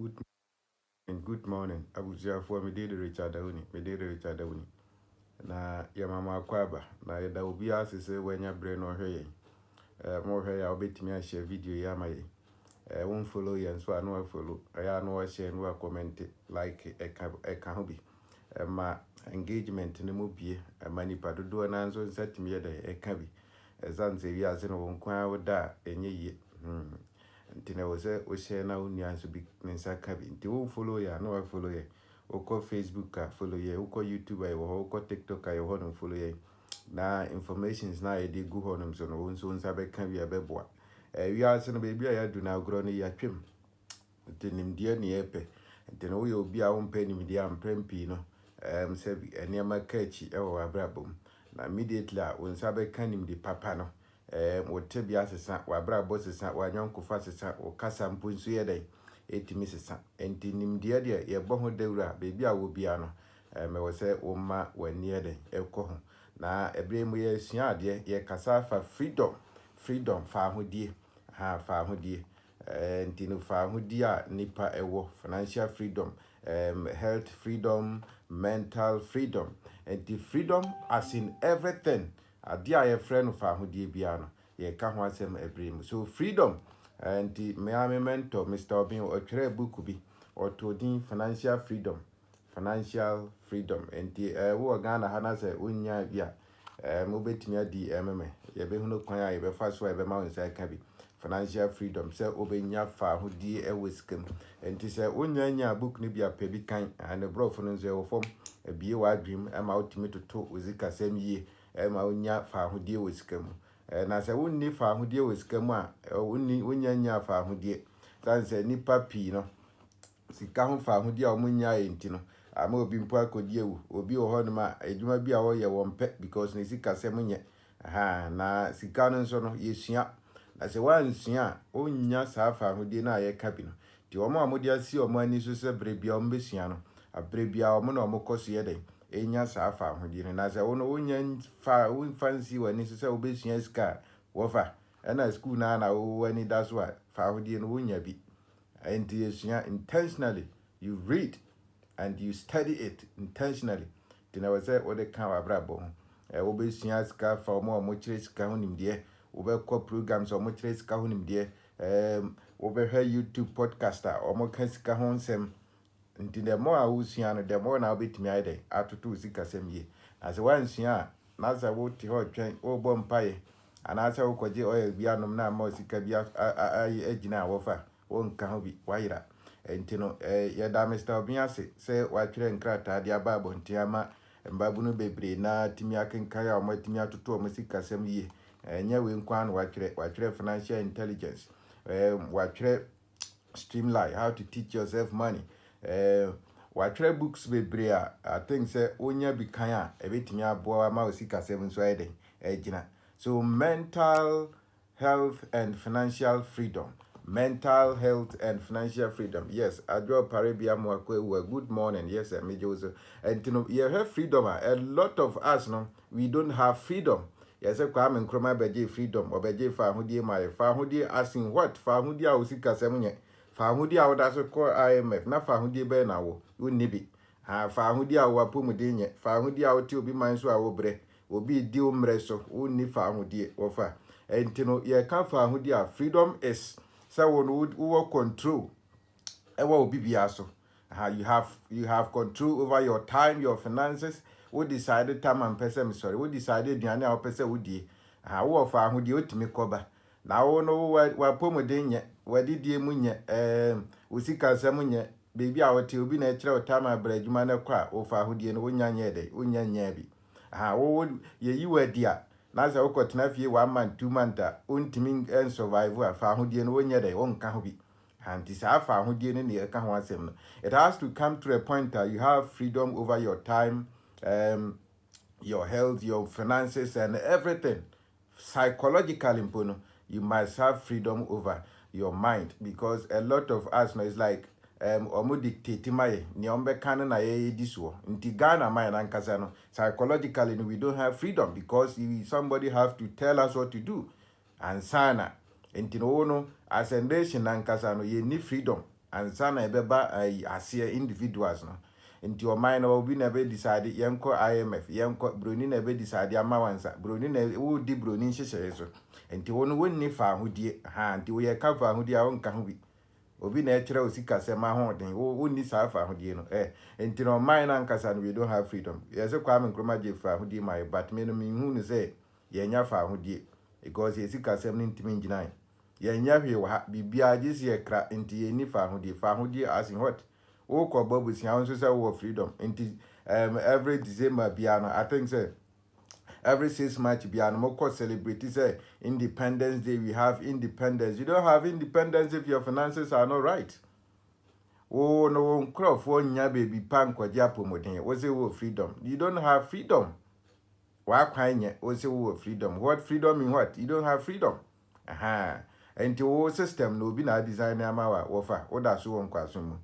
Good morning, good morning. Abusuafoɔ mede de Richard Awuni, mede de Richard Awuni. Na yɛ mama akɔ na yɛda obi ase sɛ wanya berɛ na ɔhwɛ yɛn. Mo hwɛ yɛ a wobɛtumi ahyɛ video yi ama yɛn. Won follow yɛn so a no follow. Ɛyɛ a no share no comment like ɛka ho bi. Ma engagement no mu bie. Ma nipa dodoɔ na nso nsɛtumi yɛ dɛ ɛka bi. Ɛsan sɛ wi ase no wo nkwa woda a ɛnyɛ yie. Nti na wo sɛ wo share na wo nua nso bi ne nsa ka bi. Nti wo follow ya na wa follow ye. Wokɔ Facebook a follow ye, wokɔ YouTube a yɛwɔ hɔ, wokɔ TikTok a yɛwɔ hɔ no follow ye. Na informations na yɛde gu hɔ nom so no wo nso nsa bɛka bi a bɛboa. Wiase no baabi a yɛadu na agorɔ no yɛatwam. Nti nimdeɛ ne yɛpɛ. Nti na woyɛ obi a wompɛ nimdeɛ a mpɛn pii no sɛ nneɛma ka akyi wɔ w'abrabɔ mu. Na immediately a wo nsa bɛka nimde papa no wo tebea sesa, w'abrabɔ sesa, w'anyɔnkofa sesa, wo kasa mpo nso yɛ dɛn ɛtumi sesa. Nti nimdeɛ deɛ yɛbɔ ho dawura baabi a wo bia no mɛwɔ sɛ wo ma w'ani yɛ dɛn ɛkɔ ho. Na ɛberɛ mu yɛsua adeɛ yɛkasa afa freedom fa ahodie fa ahodie. Nti no fa ahodie a nipa ɛwɔ financial freedom, health freedom, mental freedom. Nti freedom as in everything. Adeɛ a yɛfrɛ no fa ahodie bia no yɛka ho asɛm ɛberɛ mu. So freedom nti me mentor Mr. Obin ɔtwerɛ book bi ɔto din financial freedom. Nti wo Ghana ha na sɛ wonya bi a mobɛtumi adi meme yɛbɛhunu kwan a yɛbɛfa so a yɛbɛma wo nsa ka bi financial freedom sɛ wobɛnya fa ahodie ɛwɔ sikam. Nti sɛ wonya book no bi a pɛ bi kan ne brɔfo no nso ɛwɔ fam ebie w'adwem ɛma wotumi toto wo sikasɛm yie ɛma wonya fa ahodie wɔ sikam. Na sɛ wonni fa ahodie wɔ sikam a wonya fa ahodie san sɛ nipa pii no sika ho fa ahodie a wonya enti no ama obi mpo akɔdi ewu. Obi wɔ hɔ nom a adwuma bi a wɔyɛ wɔn pɛ because ne sikasɛm nyɛ na sika no nso no yɛsua. Na sɛ wansua a wonya saa fa ahodie na yɛka bi no. Nti wɔn a mode asi wɔn ani so sɛ bere bia wɔn bɛsua no abere bia wɔn na wɔn kɔ so yɛ dɛn ɛnya saa fa ahodie no. Na sɛ wo no wonya womfa nsi w'ani so sɛ wobɛsua sika a wɔfa ɛna school na wo ani da so a fa ahodie no wonya bi. Nti yɛsua intentionally, you read and you study it intentionally. Nti na wɔ sɛ wode ka w'abrabɔ ho. Wobɛsua sika fa wɔn a wɔkyerɛ sika ho nimdeɛ. Wobɛkɔ programs a wɔkyerɛ sika ho nimdeɛ. Wobɛhwɛ YouTube podcast a wɔka sika ho nsɛm. Nti the more a wosua no the more na wobɛtumi ayɛ dɛn atoto wo sikasɛm yie. Na sɛ wansua a na sɛ wote hɔ twɛn wobɔ mpaeɛ anaasɛ wokɔgye ɔyɛ bi anom na ama sika bi agyina a wɔfa wonka ho bi wayera. Nti no yɛda Mr. Obin ase sɛ watwerɛ nkrataa de aba abɔnten ama mbabu no bebree na timi akenkan a wɔatumi atoto wɔn sikasɛm yie. Ɛnyɛ we nkwa no watwerɛ financial intelligence, watwerɛ streamline how to teach yourself money. Watwerɛ books bebree a I think sɛ wonya bi kan a ɛbɛtumi aboa ama wo sikasɛm nso ayɛ dɛn ɛgyina. So mental health and financial freedom. Yes, Adjo Paribia Mwakwe, good morning. Yes, me Joseph. And you know, you have freedom. A lot of us, no, we don't have freedom. Yes, I come and croma beje freedom or beje fahudi my fahudi asking what fahudi a usika semunye. Fahudi a wodaso call IMF. Na fahudi be na wo. Unibi. Fahudi a wapumudenye. Fahudi a woti obi manso a wobre. Obi di umreso. Uni fahudi ofa. And you know, you can't fahudi a freedom is. So when we control ewa bibia so you have control over your time, your finances. We decided time and person sorry. We decided diane a person wo die. Wo fa ahodi otimi koba. Na wo no wa pomode nye, wadi die mu nye, usika nsem nye, baby a wote obi na kire o time abra adwuma na kwa wo fa ahodi no wonya nye de, wonya nya bi. Wo ye yi wadi a na sɛ wokɔtena fie 1 month 2 month a wontimi survive a fa ahodie no wonyɛ dɛ wonka ho bi. Nti saa fa ahodie no ne yɛka ho asɛm no. It has to come to a point that you have freedom over your time, your health, your finances and everything. Psychologically, you must have freedom over your mind because a lot of us know it's like omo dictate my ni ombe kana na ye disuo nti Ghana my nankasa no psychologically we don't have freedom because somebody have to tell us what to do and sana nti no as a nation nankasa no ye need freedom ansa na ebeba ase individuals no nti oman na obi na be decide yenko IMF yenko broni na be decide amawansa broni na wo di broni nhyehyeye so nti wono wonni fa ahodie nti wo ye ka fa ahodie a wonka ho bi obi na ekire osika sema ho den wonni sa fa ahodie no nti no oman na nkasa no we don't have freedom yes Kwame Nkrumah je fa ahodie my but me no me hu no say yenya fa ahodie because esika sem no ntimi ngina yenya hwe wa bibia agisi ekra nti yeni fa ahodie as in what wo ko babusi ha nso say wo freedom nti every December bia no I think say every 6 months bia no mo celebrate say Independence Day. We have independence. You don't have independence if your finances are not right. Oh no, crofo nya baby pan kwaje apomodin wo say wo freedom. You don't have freedom. Wa kwanye wo say wo freedom. What freedom in what? You don't have freedom. Enti wo system no bi na design ama wa wo fa wo da so won kwaso mu.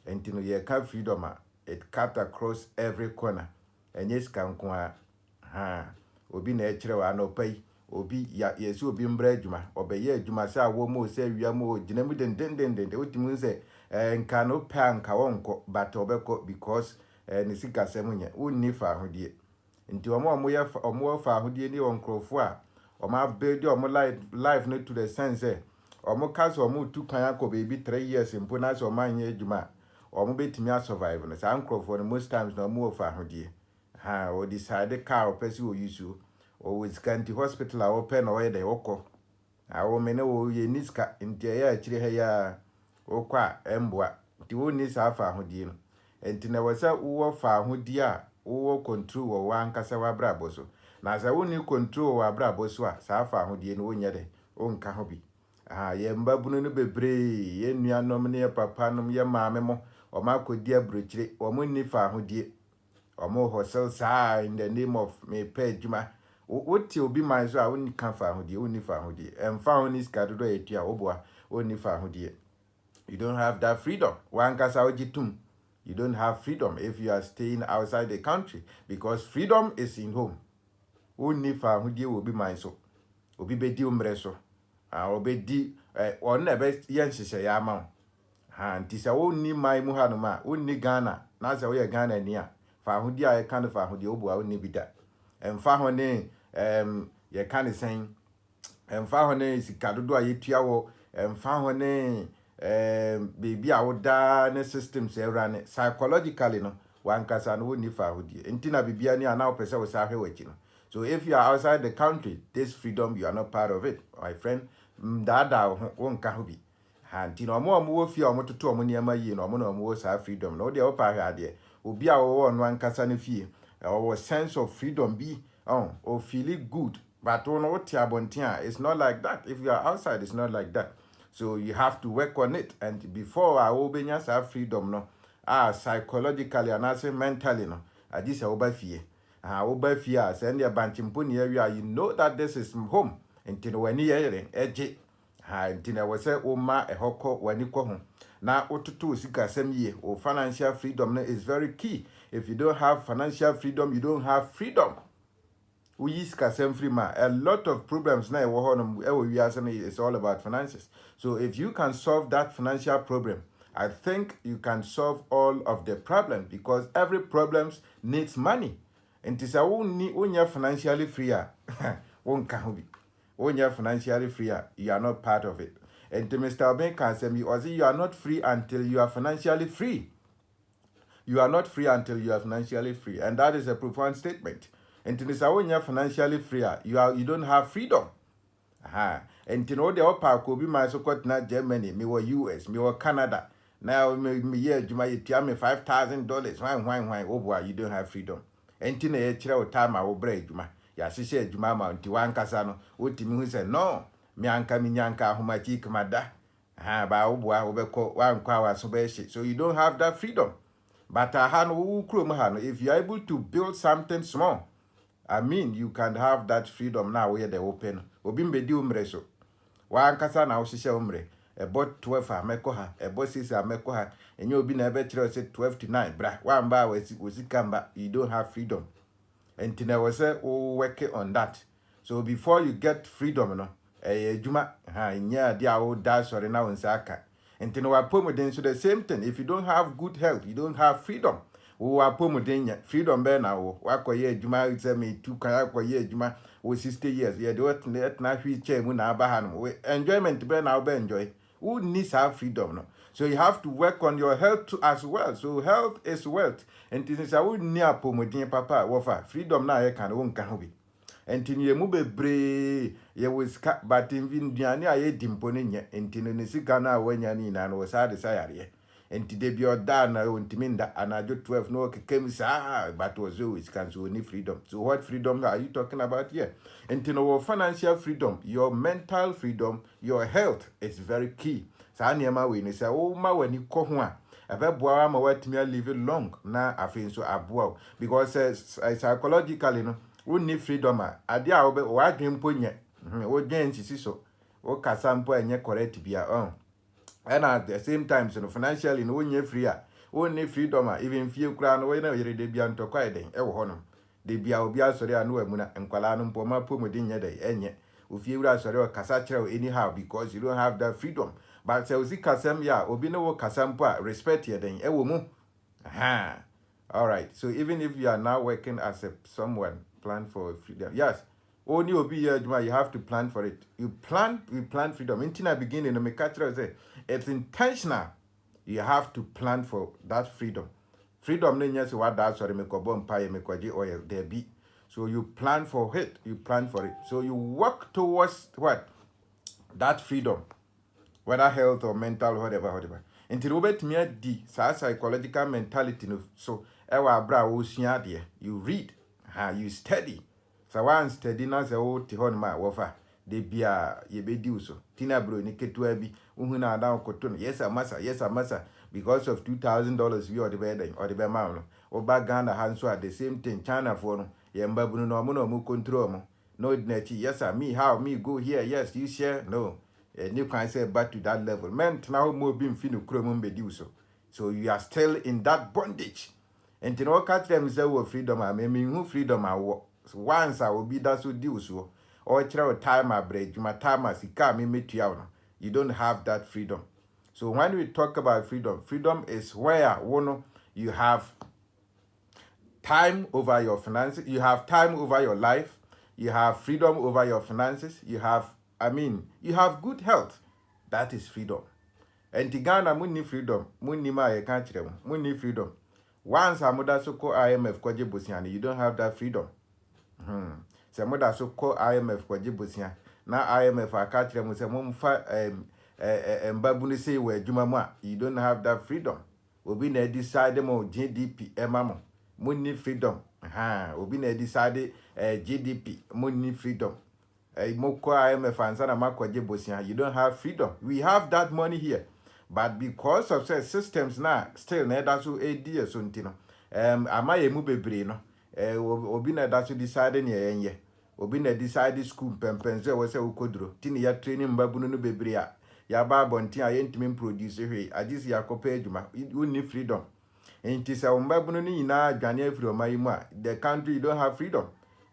Enti no ye ka freedom it cut across every corner. Enye ska nko obi na ekire wa na opai obi ya yesu obi mbra adwuma obeye adwuma se awo mo se awia mo ginam den otimu se nka no pa nka wonko but obeko because ni sika semunye unni fa ahodie nti omo fa ahodie ni onkrofo a omo build omo life no to the sense omo kaso omo tu kan akobe bi 3 years mpo na so manye adwuma omo betimi survive no sa nkrofo no most times no omo fa ahodie o decide car person wo use o with county hospital a open o ye dey woko awo me ne wo ye niska nti ya akire ha ya okwa emboa nti wo ni sa fa ahodie no nti na wasa wo fa ahodie a wo control wo wankasa wa brabo so na sa wo ni control wa brabo so a sa fa ahodie no wo nya de o nka ho bi ye mbabunu no bebre ye nuanom ne papa nom ye maame mo o makodi abrochire o mo ni fa ahodie omo hustle sa in the name of me pay juma what obi man so a woni kan fa ahodie woni fa ahodie emfa woni ska dodo etua oboa woni fa ahodie. You don't have that freedom. Wankasa ojitum. You don't have freedom if you are staying outside the country because freedom is in home. Woni fa ahodie obi man so obi bedi umre so obedi on na be yen hyehyɛ ya ma nti sa woni man mu hanu ma woni Ghana na sa wo ye Ghana ni a fa ahodie a ye kan fa ahodie obo a woni bida emfa ho ne ye kan sen emfa ho ne sika dodo a yetua wo emfa ho ne baby a woda ne systems run psychologically no wankasa no woni fa ahodie nti na bibia ni ana opese wo sa hwe wachi no. So if you are outside the country, this freedom, you are not part of it, my friend. Dada wonka ho bi. Nti no mo wo fi o mo toto mo niam yi no mo no mo sa freedom no de opa hwa de obi a wo no ankasa na fie our sense of freedom be or feeling good but no what abontia it's not like that. If you are outside, it's not like that. So you have to work on it. And before I obenya sa freedom no psychologically and also mentally no this oba fie oba fie send your banchimpo ne area you know that this is home until when you eje ntina we say o ma ehoko wani ko ho na ototo sika sem ye o financial freedom no is very key. If you don't have financial freedom, you don't have freedom. We use kasem free ma a lot of problems na wo ho no we are saying it's all about finances. So if you can solve that financial problem, I think you can solve all of the problems because every problem needs money. And it's a when you're financially free, won't can be. When you're financially free, you are not part of it. And to Mr. Ben can say you are not free until you are financially free. You are not free until you are financially free. And that is a profound statement. And to Mr. when you're financially free, you don't have freedom. And to know the upper could be my so-called not Germany, me or US, me or Canada. Now me yeah, you might tell me $5,000. Why, oh boy, you don't have freedom. And to the HRO time I will break you. Ya sise adwuma ma nti wankasa no wotimi hu se no me anka mi nyanka ahomachi kmada ba oboa obekọ wankwa waso be hye. So you don't have that freedom. But if you are able to build something small, I mean you can have that freedom now where they open obi mbedi umre so wankasa na wo hye umre about 12 ameko ha about 6 ameko ha enye obi na ebe kire se 12 to 9 bra wamba wazikamba. You don't have freedom. And I was working on that. So before you get freedom, juma nya dia o da sori na wonsaka. And you know, apomuden, so the same thing. If you don't have good health, you don't have freedom. Wo apomuden freedom be na wo. Wakoye adwuma say me tu kan akoye adwuma wo 60 years. Ye de what na hwi chair mu na aba ha no. Enjoyment be na wo be enjoy. Who needs have freedom no? So you have to work on your health too as well. So health is wealth. And since I would near apomuden papa wofa freedom na ye kan won ka ho bi. Enti ye mu bebre ye wiska but in duane aye dimpo ne nye enti ne sika na wanya ni na no sa de sayare enti de bi oda na ontimi nda anajo 12 no kekem sa but was always can so ni freedom. So what freedom are you talking about here? Enti no financial freedom, your mental freedom, your health is very key. Sa niema we ni say o ma wani ko ho a abeboa ma watimi live long na afin so aboa because psychologically no we need freedom ade a wo adwen mpo nye wo dwen sisi so wo kasa mpo enye correct bia and at the same time so financially no nye free wo need freedom even fie kura no we na yere de bia ntokwa eden e wo hono de bia obi asori anu amuna nkwala no mpo ma pomu de nye de enye ofie wura asori o kasa kire anyhow because you don't have that freedom but say ozi kasam ya obi no wo kasa mpo respect ye den e wo mu all right, so even if you are now working as someone plan for freedom. Yes. Only obi you have to plan for it. You plan freedom. In the beginning, the Mekatra say it's intentional. You have to plan for that freedom. Freedom means what that's what make oil there be. So you plan for it. You plan for it. So you work towards what? That freedom. Whether health or mental, whatever. Until Robert Mia D, psychological mentality. So ewa bra wo sua de. You read. You study. So one study na se o ti hon ma wofa de bia ye be di uso. Tina bro ni ketua bi uhu na ada okoto no. Yes amasa because of $2,000 we or the bed or the be ma no. O ba Ghana hanso at the same thing China for no. Ye mbabunu no mo control mo. No nechi yes me how me go here yes you share no. You can say back to that level. Men now mo bi mfinu kro be di uso. So you are still in that bondage. And to know catch them say freedom I mean who freedom I once I will be that so deal so or time I break my time as me meet you. You don't have that freedom. So when we talk about freedom is where you have time over your finances, you have time over your life, you have freedom over your finances, you have good health. That is freedom. And Tigana muni freedom, muni ma ye can't muni freedom. Once a mother so call IMF kwaje bosiani, you don't have that freedom. Se mother so call IMF kwaje bosiani. Na IMF a catch them say mumfa mbabuni say we juma you don't have that freedom. Obi na decide mo GDP emamo. Money freedom. Obi na decide GDP money freedom. Mo call IMF and sana makwaje bosiani. You don't have freedom. We have that money here. But because of systems now, still that's so ideas untino. Amaye mu bebre no. Obi na that's decide nye. Obi na decide school pempense we say ukodro. Tini ya training mbabunu no bebre a. Ya ba bonti a yentimi produce hwe. Agisi yakopa adwuma. You need freedom. Enti se mbabunu ni nyina adwane afiri omayi mu a, the country you don't have freedom.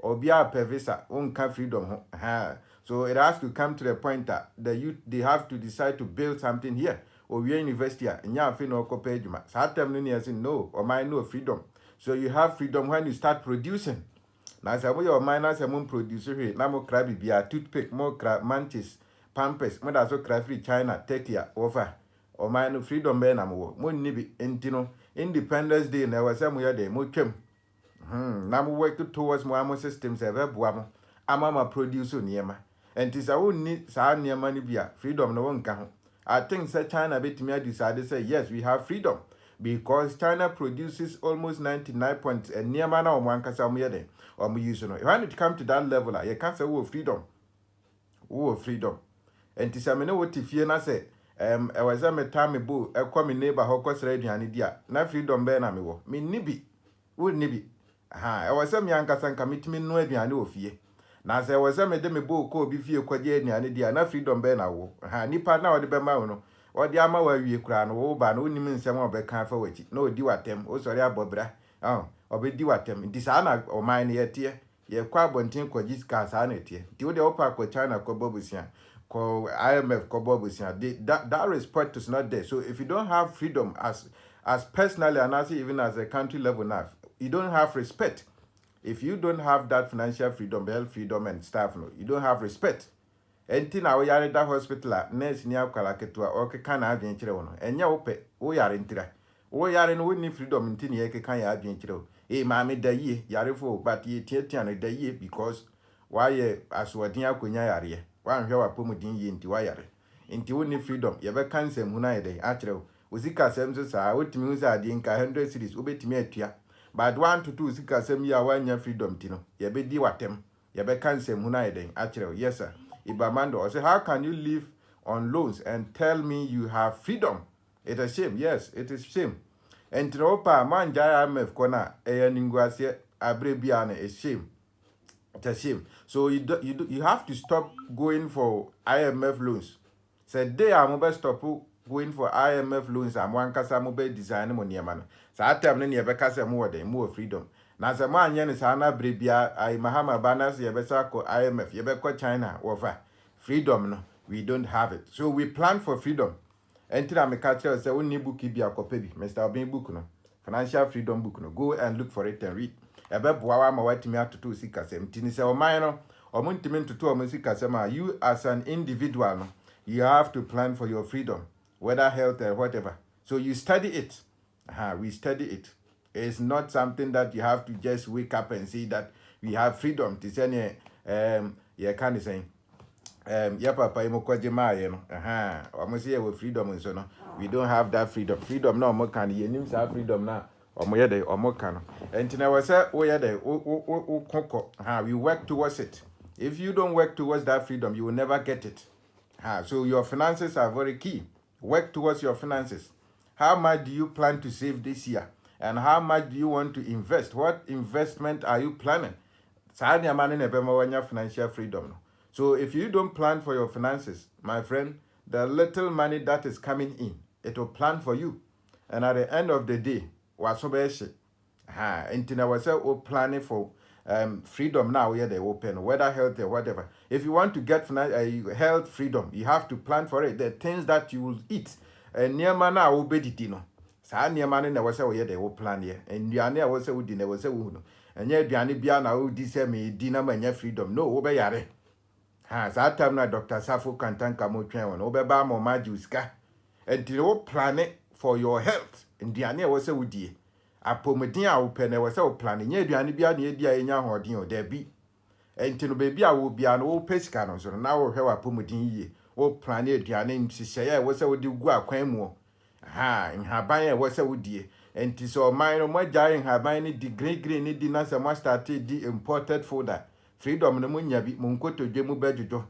Obi a pevisa wonka freedom ho. So it has to come to the point that the youth they have to decide to build something here. Or we university nya afi no kopa adwuma sa time no near say no or my no freedom. So you have freedom when you start producing. Now say we your miners say mon produce here na mo cry bibia toothpick mo cry mantis pampers mo da so cry free China take ya over or my no freedom be na mo ni bi entino Independence Day na was say mo ya dey mo twem na mo work towards mo am systems e be boa mo ama produce niema enti say wo ni sa niema ni bia freedom no won ka ho. I think that China decided to say, yes, we have freedom. Because China produces almost 99 points and near mana or one casamere or we use no. When it comes to that level, you can't say freedom. Freedom. And to say, what if you say, I was a time bo, a common neighbor who cost ready and idia. Na freedom be na me wo. Me nibi. Would nibi. I was some young casan commitment no be an ofie. Na se was a me bo ko bi fie kwaje aduane dia na freedom be na wo nipa na odi be ma wo no odi ama wa wie kura no wo ba no onim nsem obeka fa wachi na odi watem o sori abobra obedi watem ndi sa na o man ye tie ye kwa bonten kwaji ska sa na tie ti wo de opa kwa China kwa bobusia call IMF, that respect is not there. So if you don't have freedom as personally and as even as a country level now, you don't have respect. If you don't have that financial freedom, health freedom and stuff, no, you don't have respect. Enti na we yare that hospital a nurse ni akwala ketua o keka na adwen kire wo no. Enya wo pe, wo yare ntira. Wo yare no woni freedom nti ne keka ya adwen kire wo. Maame da yie, yare fo but ye tiatia no da yie because why asodin akonya yare. Wa nhwe wa pomudin yie nti wa yare. Nti woni freedom, ye be cancel mu na ye dey akire wo. Osika sem so sa wotimi hu sa ade nka 100 series obetimi atua. But 1 to 2 osika sem ya wanya freedom ti no. Ye be di watem. Ye be cancel mu na ye dey akire wo. Yes sir. Ibamando, I say, how can you live on loans and tell me you have freedom? It's a shame. Yes, it is shame. And Tropa, man, IMF kona, ningwase abrebiane, a shame. It's a shame. So you have to stop going for IMF loans. Say they are mobile stop going for IMF loans. I'm one kasa mobile design money man. So I tell me never kasa more freedom. Na se man yen is ana brebia ai Mahama Banas yebesa ko IMF yebeko China over freedom no we don't have it, so we plan for freedom. Entina me catch say we need book bi akope bi Mr. Obin book no financial freedom book no go and look for it and read ebe boawa ma watimi atoto sikasem tini se o man no omuntimi ntoto o sikasem you as an individual no you have to plan for your freedom, whether health or whatever. So you study it. We study it. It's not something that you have to just wake up and see that we have freedom to say yeah can say yeah papa imo kwaje maaye no omo say we freedom nso no we don't have that freedom na omo kan ye nim sa freedom na omo ye dey omo kan no entina we say we ye dey kokko we work towards it. If you don't work towards that freedom you will never get it. So your finances are very key. Work towards your finances. How much do you plan to save this year? And how much do you want to invest? What investment are you planning? Financial freedom. So if you don't plan for your finances, my friend, the little money that is coming in, it will plan for you. And at the end of the day, planning for freedom now, yeah, they open, whether health or whatever. If you want to get health freedom, you have to plan for it. The things that you will eat, and near mana will be dino. Sa near man never say we they will plan here. And you are near was a wood never say wood. And yet Biani Biana who dissemble dinner and freedom. No, obey yare. That time na Dr. Safo Kantan Kamo Train, Obeba mo majuska. And to plan it for your health. And Diana was a woody. Apomedin open was so planning. Ye Biani Biani dia in your ordinary there be. And to baby I will be an old pescano. So now have a pomedin ye. O plan it Diana in Sisaya was a would do go a quemo. In her buying was a woody. And tis all mine or my dying her buying the great green dinner and master the imported fodder. Freedom no munya bi munko to dwemu bejojo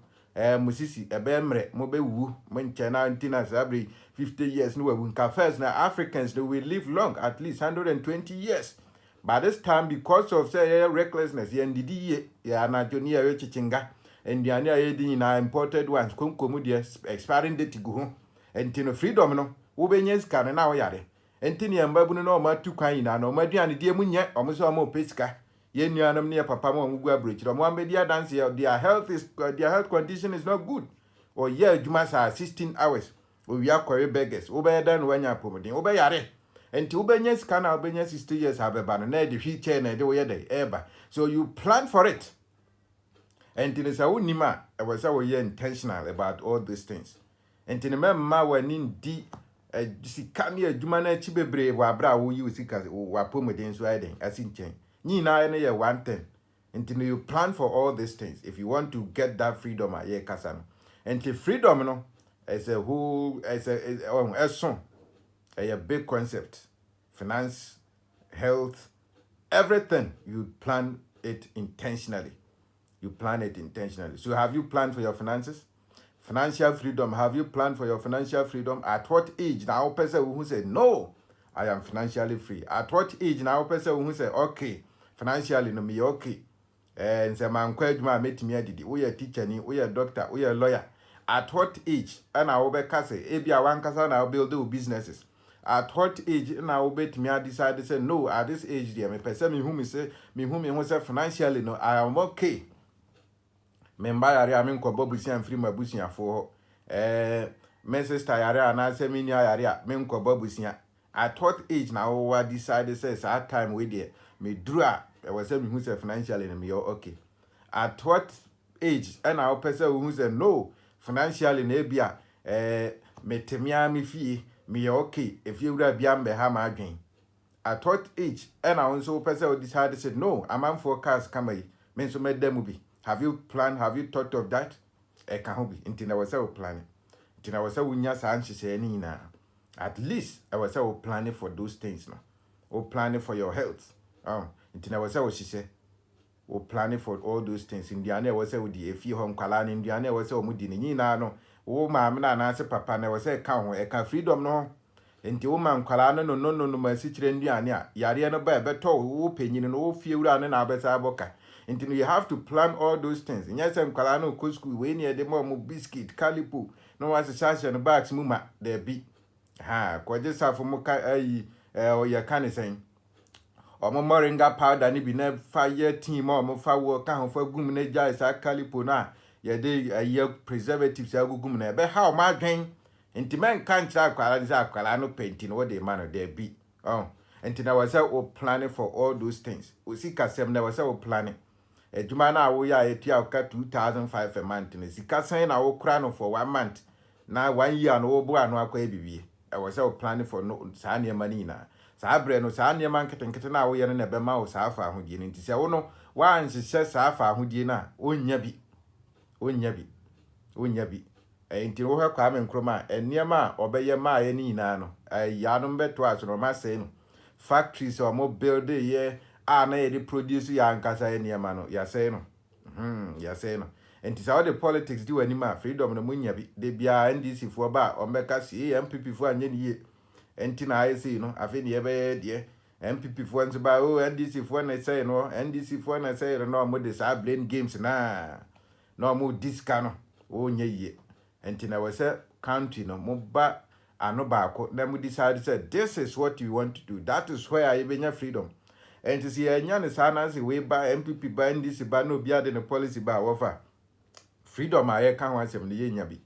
musisi ebemre mo be wu menchena antina sabri 50 years no we can first na Africans they will live long, at least 120 years. By this time, because of say recklessness yendidi ya na jonia yo chichinga and yani ayedi na imported ones konkomu de expiring date go entino freedom no wo benye ska na wo yare entini embabu no ma tu kwan na no ma duane die munye omuso ma opesika. Yenuanum near papa Mugu bridge. Media dance their health condition is not good. Or yeah, Jumas are 16 hours. We are quarry beggars. Obey than when you are promoting. Obey yare. And to Ubenyas can Albania 60 years have a banana, the future and the way they ever. So you plan for it. And in a nima, I was our year intentional about all these things. And in a member when in D. Sikania Jumana Chibebre, Wabra, who you see as Wapomedins riding, as in chain. Nina any one thing. Until you plan for all these things. If you want to get that freedom, kasano. Until freedom, no, as a whole, as a song, a big concept. Finance, health, everything. You plan it intentionally. You plan it intentionally. So have you planned for your finances? Financial freedom. Have you planned for your financial freedom? At what age? Now, person who say no, I am financially free. At what age? Now, person who say okay. Financially, no me okay. And say man kweduma metimi adidi. We a teacher ni, we a doctor, we a lawyer. At what age? And I will be kase. Ebi awan kasa na build do businesses. At what age? And I will be to me decide to say no. At this age, dear, me person me who me say financially no. I am okay. memba yare a menkɔbɔ busia mfiri ma busiafoɔ me sister yare a na se me nua yare a menkɔbɔ busia. At what age na wo decide say that time we there me duru a was say me who say financially me okay. At what age and our person who say no financially na bia me temia me fie me okay if you would be ambe ha ma adwen. At what age and I also person who decide say no I'm forecast come me so me dem be. Have you planned, have you thought of that? Can ho bi nti na we say we planning. Nti na we say we nya sa nhye ni na. At least I was say planning for those things now. Or planning for your health. Nti na we say we hye or planning for all those things. Indiana was say we di efi home kwala ni Indiana was say o mu di ni na no. O ma me na say papa na we say ka ho e ka freedom no. Nti o ma kwala no ma si kire Indiana a yare no ba e beto o panyin no o fie wura no na abesa aboka. Nti you have to plan all those things. Nya say kwala no ko school we ni e de mo biscuit calipo no was sasha no bags mu ma there be. Kwaje safo mu ka o ye kan sen omo moringa powder ni bi na fire team omo fa wo ka ho fa gum na jai sa calipo na ye de preservatives agugum na be ha o ma dwen enti men kan kira akwala ni akwala no painting what the man there be enti na was o planning for all those things o sika sem na was o planning ejuma na wo ya etia ka 2005 a month ni sika sen na wo kura no for 1 month na 1 year no wo bo anu akwa ebibie I was planning for no sa niema ni na sa bre no sa niema nketenkete na wo ye na be ma wo sa afa ahodie ni ntise wo no wa nhyehyɛ sa afa ahodie na onya bi enti wo hwa kwa me nkroma niema obeye ma ye ni na no ya no beto aso no ma sei no factories o mo build ye na ye produce ya nkasa ye niema no ya sei no enti sa the politics di wani ma freedom no munya bi de bia NDC fo ba o meka si MPP fo anye ni ye enti na IC no afi ne be de MPP fo nso ba NDC fo na say no NDC fo na say no mo de sa blame games na no mo diska no o nye ye enti na we say country no mo ba ano ba ko na mo decide say this is what you want to do, that is where I benya freedom. Enti si enya ne sa na se we ba MPP ba NDC ba no bia de ne policy ba wofa freedom aye kan wansem ne yenya bi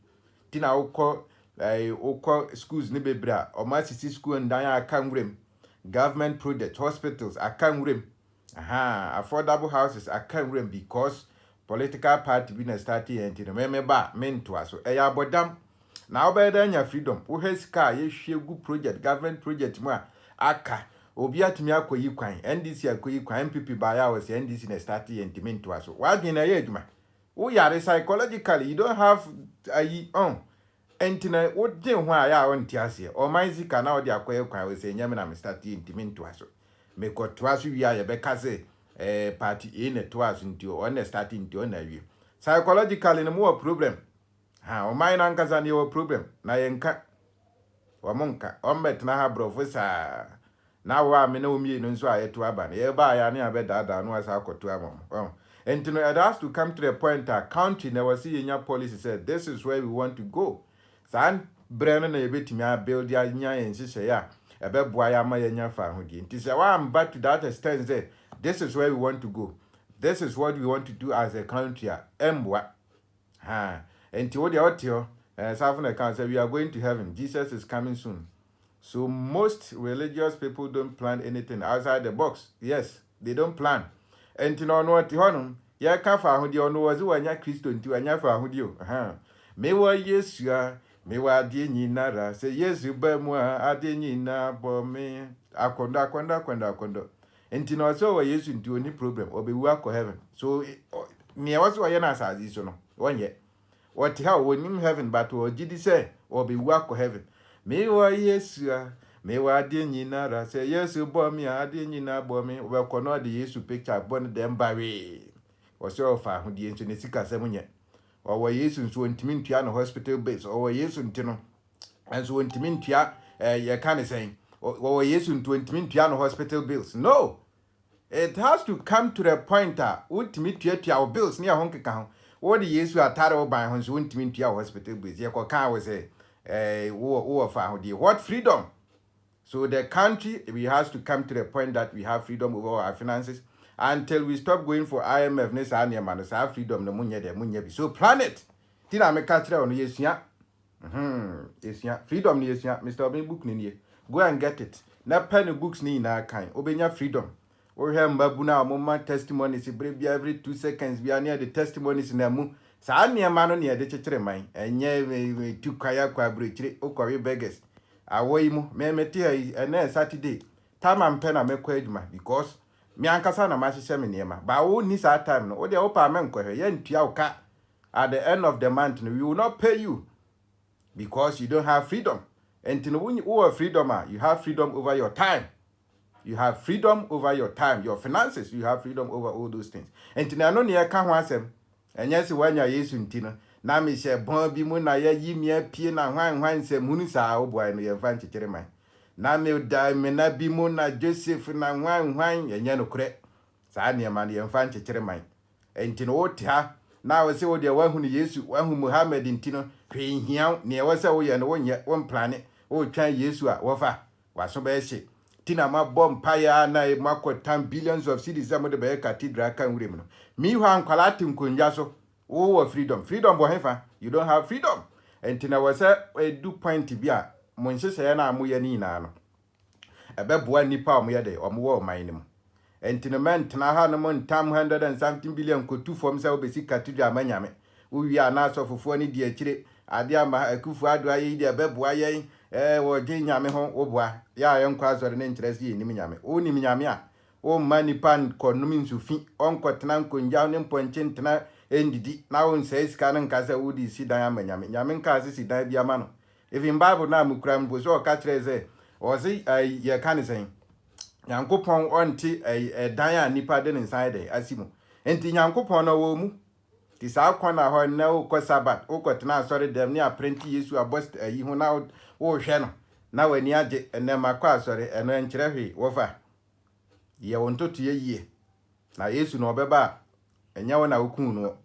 tina ukọ schools ne bebra o ma sisi school ndan akan wrem government project hospitals akan wrem affordable houses akan wrem because political party bi na start enti no me ba mento aso eya abodam na obeda nya freedom wo hesika ye hwegu project government project mu aka obi atumi akoyi kwan NDC akoyi kwan MPP ba ya wo se NDC na start enti mento aso wa gin na ye adwuma. We are psychologically, you don't have entina what dey ho aya on tiase o manzika na o de akoye kwan we say nyame na me start intimate aso me ko to aso wi aye be ka say party e na to aso nti o na start nti o na wi psychologically no more problem o man na nkaza ne o problem na yenka o monka o metna ha professor na wa me na o mie no nso aye to aba na ye ba ya ne abeda no asa akoto amom. And it has to come to the point that country never see in your policy said this is where we want to go. San Brennan a bit me build ya and sister ya a bed boy ama ya fa hudi. It is I'm back to that extent say this is where we want to go. This is what we want to do as a country. Mbwa. And to the audio Southern account say we are going to heaven. Jesus is coming soon. So most religious people don't plan anything outside the box. Yes, they don't plan. Enti no no ati honum ya ka fa ahudi ono wazi wanya Kristo nti wanya fa ahudi o me wa Yesu a me wa ade nyinara se Yesu ba mu a ade nyina bo me akondo enti no so wa Yesu nti oni problem obewu akọ heaven so me waso ye na asazi so no wonye what how wonim heaven but o gidi say obewu akọ heaven me wa Yesu a me wa de nyinara se Yesu bo me ade nyina bo me we kono de Yesu picture bon dem bawe o so fa hudie nso ne sika se munye o wa Yesu nso ntimi ntua no hospital base o wa Yesu ntino enso ntimi ntua ye kan sen o wa Yesu ntimi ntua no hospital bills. No, it has to come to the point that ultimate tua bills near honkeka ho what the Yesu atare o ban ho nso ntimi ntua hospital bills ye ko kan we say wo fa hudie what freedom. So the country, we has to come to the point that we have freedom over our finances. until we stop going for IMF ne saa nneɛma no saa freedom no munyɛ de munyɛ bi. So planet ti na me ka kyerɛ ono yesua yesua freedom no yesua Mr. Obin book ni nie go and get it na pen books ni na kan obenya freedom we hear mbabu na mo testimonies every 2 seconds we are near the testimonies na mu saa nneɛma no ne de kyekyere man enye tu kwaya kwa abrochire okɔwe beggars awoyi mu me mete na Saturday time am pen na mekɔ adwuma because me ankasa na ma hyehyɛ me nneɛma ba wo ni saa time no wo de wo pa me nkɔhwɛ ye ntua wo ka at the end of the month we will not pay you because you don't have freedom. And to know when you have freedom, you have freedom over your time. You have freedom over your time, your finances, you have freedom over all those things. And to know near can wasem, and yes, when you're using Tina, now me share Bobby Muna, ye me a pin and wine say Munisa, oh boy, and your fancy Jeremiah. Now me die, me not be Muna, Joseph, and wine, and yano cre. Sanya man, your fancy Jeremiah. And to know her, now I say, oh, dear one who Yesu, one who Muhammad in Tino, paying here, near was away and one planet. Oh, try Yesua, wafa, was so basic. Tina ma bomb paya na mako 10 billions of cities of the Bay Cathedral can women. Me who am calating kunjaso, oh, freedom, freedom, bohefa, you don't have freedom. And Tina was a do point to be a Monsiana Muyanina. A bebwa nipa muyade or more minimum. And Tina man Tanahanamon tam 117 billion could 2 forms of basic cathedral manyame. We are now so for 40 dear chile, Adiama Kufu Adway, dear bebwa. Wo nyame ho obua ya yenkwa azore ne interest yi ni nyame o ni nyame a o mani pan konumi nsufi onkotena nkonja ne mponche ntena endidi na won sai sika ne nkasa wudi si dan amanyame nyame nka si dan bia ma no even bible na mukura mbo so ka treze o si ye kan sen nyankopon onti dan a nipa de inside asimu enti nyankopon na wo mu ti sa kwana ho na o ko sabat o ko tena sorry dem ni apprenti yesu abost yi ho na wo hwe no na wani age enema kwa asore eno enkyere hwe wofa ye wontoto ye yie na yesu no obeba enya wona okun no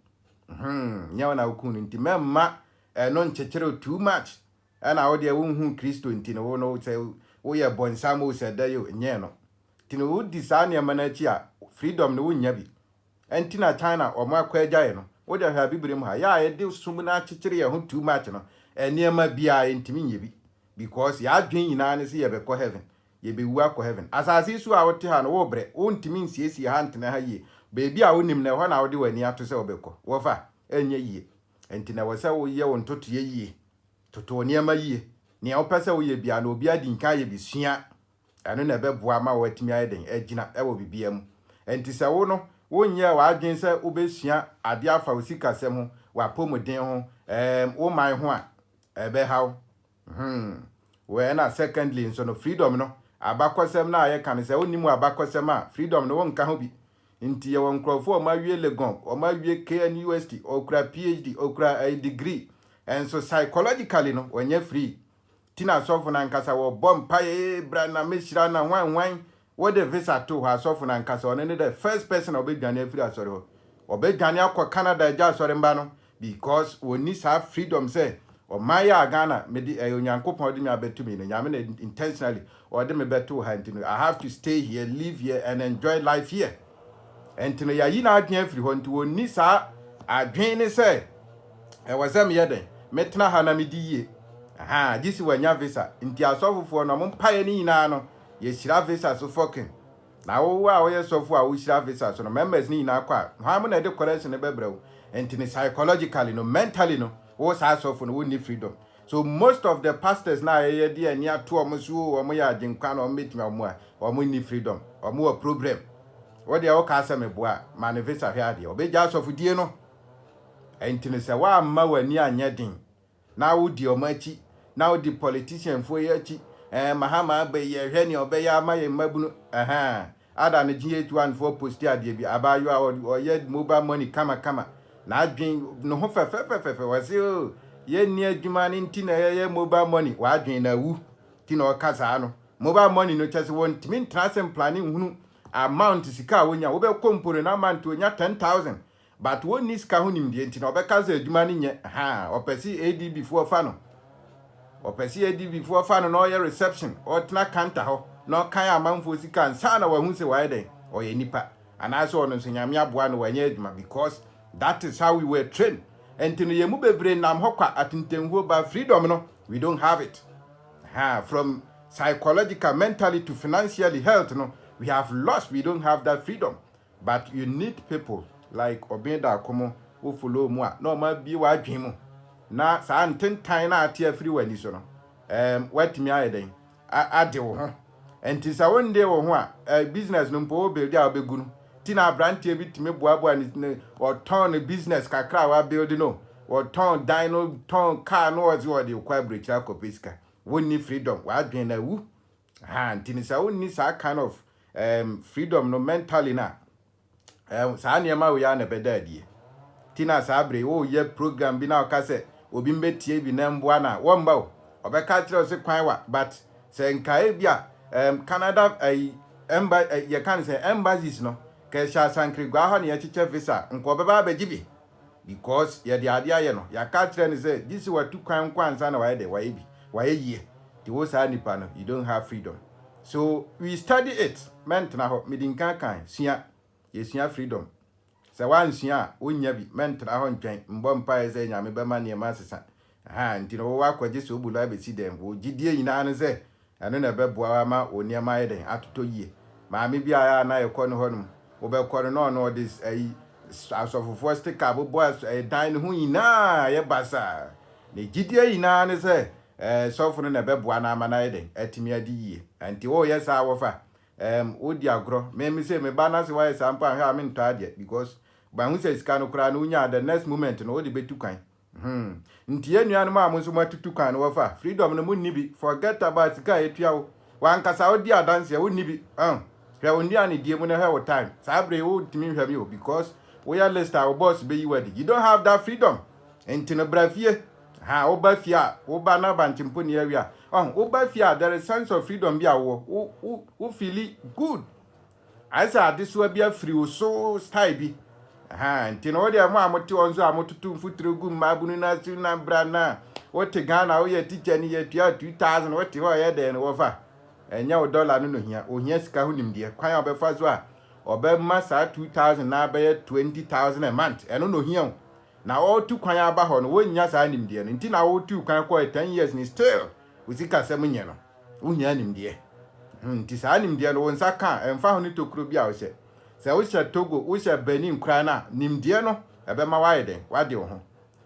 nya wona okun nti memma eno nkyekere too much ana wo de wonhu kristo nti no wo no say wo ye bonsam wo se dayo nye no ti no di sa ne mana chi a freedom no wonya bi enti na China o ma kwa agyae no wo de hwa bibirem ha ya ye de sum na kyekere ye ho too much no enema bia entimi nye bi because ya adwen nyina ne se ye be ko heaven ye be wu akọ heaven asase su a wote ha no wo bre wo ntimi nsiesie ha ntene ha ye beebi a wonim na ho na wo de wani ato se obekọ wo fa enye yie enti na wo se wo ye wo ntoto ye yie toto niema yie ne wo pese wo ye bia na obi adi nka ye bisua eno na be boa ma wo atimi ayeden agina e wo bibia mu enti se wo no wonye wa adwen se obesua ade afa wo sikasem ho wa pomodin ho wo man ho a ebe haw when a secondly so no freedom no abakosem na aye kan se onimu abakosem a freedom no wonka ho bi nti ye won krofo ma wie legon o ma wie KNUST okra PhD okra a degree and so psychologically no wonye free tina sofo na nkasa wo bom paye bra na meshira na wan wo de visa to ha sofo na nkasa one ne the first person obedwane free asore ho obedwane akọ Canada ja asore mba no because woni sa freedom say o maya Ghana me di onyankopon de me abetumi no nyame na intentionally or de me beto ha ntino I have to stay here live here and enjoy life here ntino ya yi na adwen afiri ho nti woni sa adwen ne se wasam yeden metena ha na me di yie gisi wanya visa nti asofofo no mo mpaye ni nyina no ye shira visa so fucking na wo a wo ye sofo a wo shira visa so no members ni nyina kwa ha mo na de correction ne bebrɛw ntino psychologically no mentally no wo sa sofo no wo ni freedom so most of the pastors na ye de ani ato omo so omo ya aginkwa no metimi omo ni freedom omo a problem wo de wo ka asa me boa manifesta hwe ade obegya sofo die no entine se wa amma wani anya din na wo di omo achi na wo di politician fo ye achi mahama be ye hwe ni obeya ama ye mabunu ada ne GH1 for post ade bi abayo a o ye mobile money kama na adwen no ho fefe wase o ye ni adwuma ni nti na ye mobile money wa adwen na wu ti na o kasa no mobile money no chese won timin transfer planning hunu amount sika wonya wo be kompone na amount wonya 10,000 but won ni sika hu nim de nti na o be kasa adwuma ni nye opesi ADB for fa no opesi ADB for fa no no ye reception o tena counter ho no kan amanfo sika nsa na wa hu se wa ye den o ye nipa and also on nyame aboa no wanye adwuma because that is how we were trained. And no yemu bebre nam hokwa atentemhuo ba freedom no we don't have it. From psychological, mentally to financially health no we have lost. We don't have that freedom. But you need people like Obeda Komo who follow mo no ma bi wa adwen mu na saa ntentan na ate afiri wani so no watimi ayeden ade wo ho enti sa wonde wo ho a business no mpo build a obegu no ti na brante bi timi boaboa ni o turn business kakra wa build no o turn dino turn car no ozi o de kwa breach akopiska woni freedom wa adwen na wu enti ni sa woni sa kind of freedom no mentally na saa niema we ya na bedadie tina sabre wo ye program bi na okase obi mbetie bi na mboa na wo mba o obeka kire se kwan wa but se nkae bia Canada ye kan say embassies no ke sha sankri gwa ha na ye chiche visa nko beba abegibi because ye de ade aye no ya ka kire ni say this wa tu kwan kwanza na wa ye de wa ye bi wa ye yie the wo sa nipa no you don't have freedom. So we study it meant na ho midinkan kan sua ye sua freedom. Se wansua onya bi mentra ho ntwen mbo mpa eze nyame bema ne ma sesa nti no wa kwaje so bula be si dem wo gidie nyina ne se eno na beboa ma oni ma yeden atoto yie maame bi aya na yekọ no honum wo be kọ no no this asofofo sticker bo boys dan ne ho nyina ye basa ne gidie nyina ne se sofo no na beboa na ama na yeden atimi adi yie nti wo yesa wofa odi agro me se me ba na se wa yesa mpa ha me ntọ ade because ba hu se sika no kra no nya the next moment no odi betu kan nti enuanu ma mo so matutu kan no fa freedom no munni bi forget about sika etua wo wan kasa odi adanse wo ni bi hwe oni ani die mu na ha wo time sabre wo timi hwe mi o because we are list our boss be you ready you don't have that freedom nti no brafie wo ba fia wo ba na ba ntimpo ni awia wo ba fia there is sense of freedom bi wo feel good I said this will be a free so style bi nti no de mo amote onzo amotutu mfuturu gu mabunu na su na brana wote Ghana wo ye teacher ni ye tua 2000 wote ho ye de no wo fa enya o dollar no hia ohia sika hu nimde kwan obefa zo a obemma sa 2000 na be 20000 a month eno no hia na o tu kwan aba ho no wonya sa nimde no nti na wo tu kwan ko 10 years ni still uzika sem nye no wonya nimde nti sa nimde no won saka emfa ho ni tokuro bi a wo hye se wo hye Togo wo hye Benin kra na nimde no ebema wa yeden wade wo ho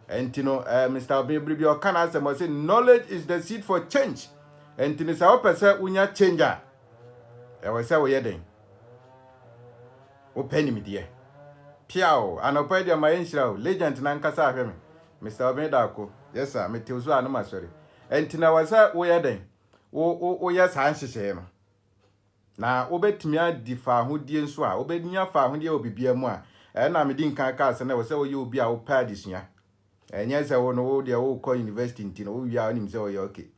enti no Mr. Obibri o kana say mo say knowledge is the seed for change enti ni sa wo pese unya changer we say wo yeden wo pani midie piao anopa dia ma yenhira o legend na nkasa ahwe me Mr. Obedako yes sir me tewzu anu masori enti na wo say wo yeden wo yes han hyehyɛ no na obetimi adifa ahodie nso a obedinya fa ahodie obibia mu a na me din kan ka se na wo se wo ye obi a wo pa adisua enye se wo no wo de wo ko university nti no wo wi a nim se wo ye okay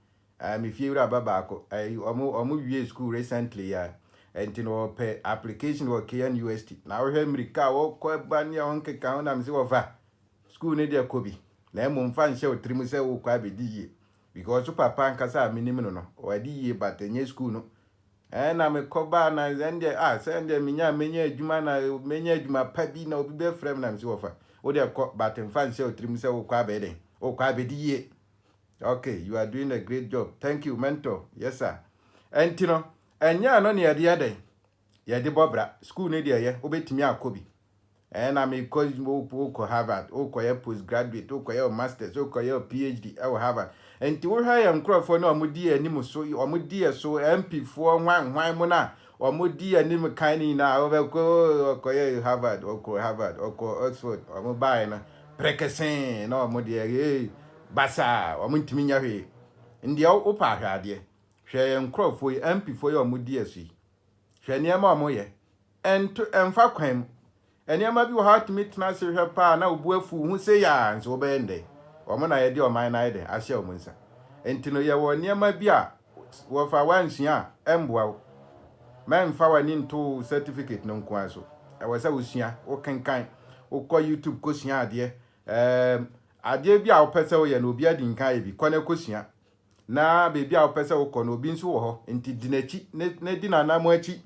me fie wura baba ako omo wie school recently ya enti no pe application wo KNUST na wo hwe America wo ko ba ne won keka na me se wo fa school ne de kobi na mo mfa nche o trimu se wo kwa bedi ye because papa nkasa minim no o adi ye but enye school no na me koba na zende sende menye adwuma na menye adwuma pa bi na obi be frem na me se wo fa wo de ko but mfa nche o trimu se wo kwa be den wo kwa bedi ye. Okay, you are doing a great job. Thank you, mentor. Yes, sir. And you know, enya no ne yade yade. Yade bobra. School ne dia ye, obetimi akobi. Na me ko Harvard, ko ye postgraduate, ko ye masters, ko ye PhD at Harvard. And wo ha yam crofo na omudi anim so, omudi so MP fo hwan mo na, omudi anim kan ni na ko ye Harvard, ko Harvard, ko Oxford, omo bai na prekesen na omudi basa omuntimi nya hwe ndi o pa hwade hwe nkrofo MP fo ye omudi asi hwe niam omoye ento emfa kwan eniam bi wo ha timi tena se hwe pa na obu afu hu se ya nso obende omo na ye de oman na ye ahye omunsa entino ye wo niam bi a wo fa wansua emboa wo memfa wani nto certificate no nko aso e wo se wo sua wo kenkan wo ko YouTube ko sua ade ade bi a opese wo ye na obi adi nkan ye bi kone kosua na bebi a opese wo kono obi nso wo ho enti dinachi ne dinana mo achi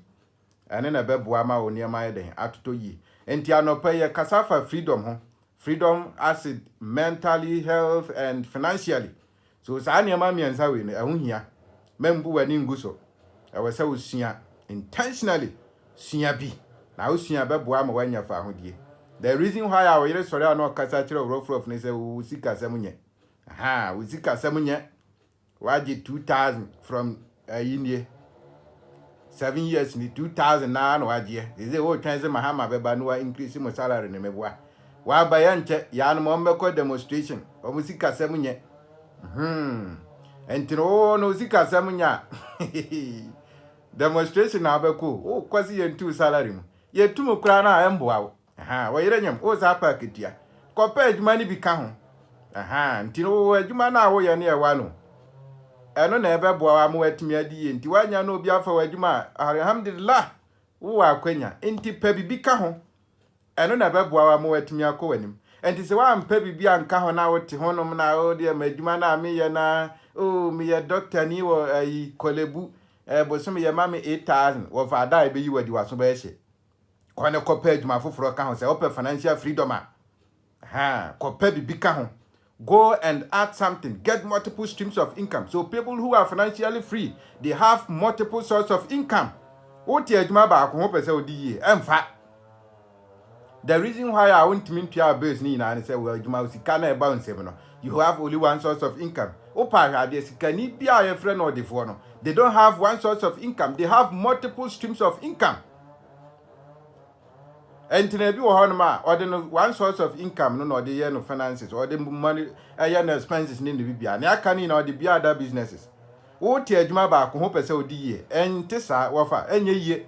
ene na beboa ma wo niema yeden atoto yi enti anopa ye kasafa freedom ho freedom as it mentally, health and financially. So sa niema miensa we no ehun hia membu wani nguso ewe se usua intentionally sua bi na usua beboa ma wanya fa ahodie. The reason why I will sorry no kasa kire rough ne say wo sika samunye wo sika samunye waje 2000 from India 7 years ni 2000 na waje is it wo twan say mahama beba no increase mo salary ne meboa wa ba ya nche ya no mo meko demonstration o mo sika samunye entino no sika samunya demonstration na abeko o kwasi ye 2 salary mo ye tumu kra na emboa wo wo yire nyam o za pa ketia ko pa adwuma ni bi ka ho ntino adwuma na wo ye ne ewa no eno na ebe boa wa mo atimi adi ye nti wanya no obi afa adwuma alhamdulillah wo akwanya nti pa bibi ka ho eno na ebe boa wa mo atimi akowanim enti se wa mpa bibi anka ho na wo te ho no na o de adwuma na me ye na o me ye doctor ni wo kolebu bosom ye ma me 8000 wo fa da ebe yi wadi waso ba ehye kwane kopa adwuma foforo ka ho se open financial freedom kopa bibi ka ho. Go and add something. Get multiple streams of income. So people who are financially free, they have multiple sources of income. The reason why I want to mean to our base ni na say well you have only one source of income. They don't have one source of income. They have multiple streams of income. And to be or one source of income, no, the year no finances or the money, no expenses in the BBA. And I can in all the other businesses. O tear my back, hope I say, dear, and Tessa, wafer, any year.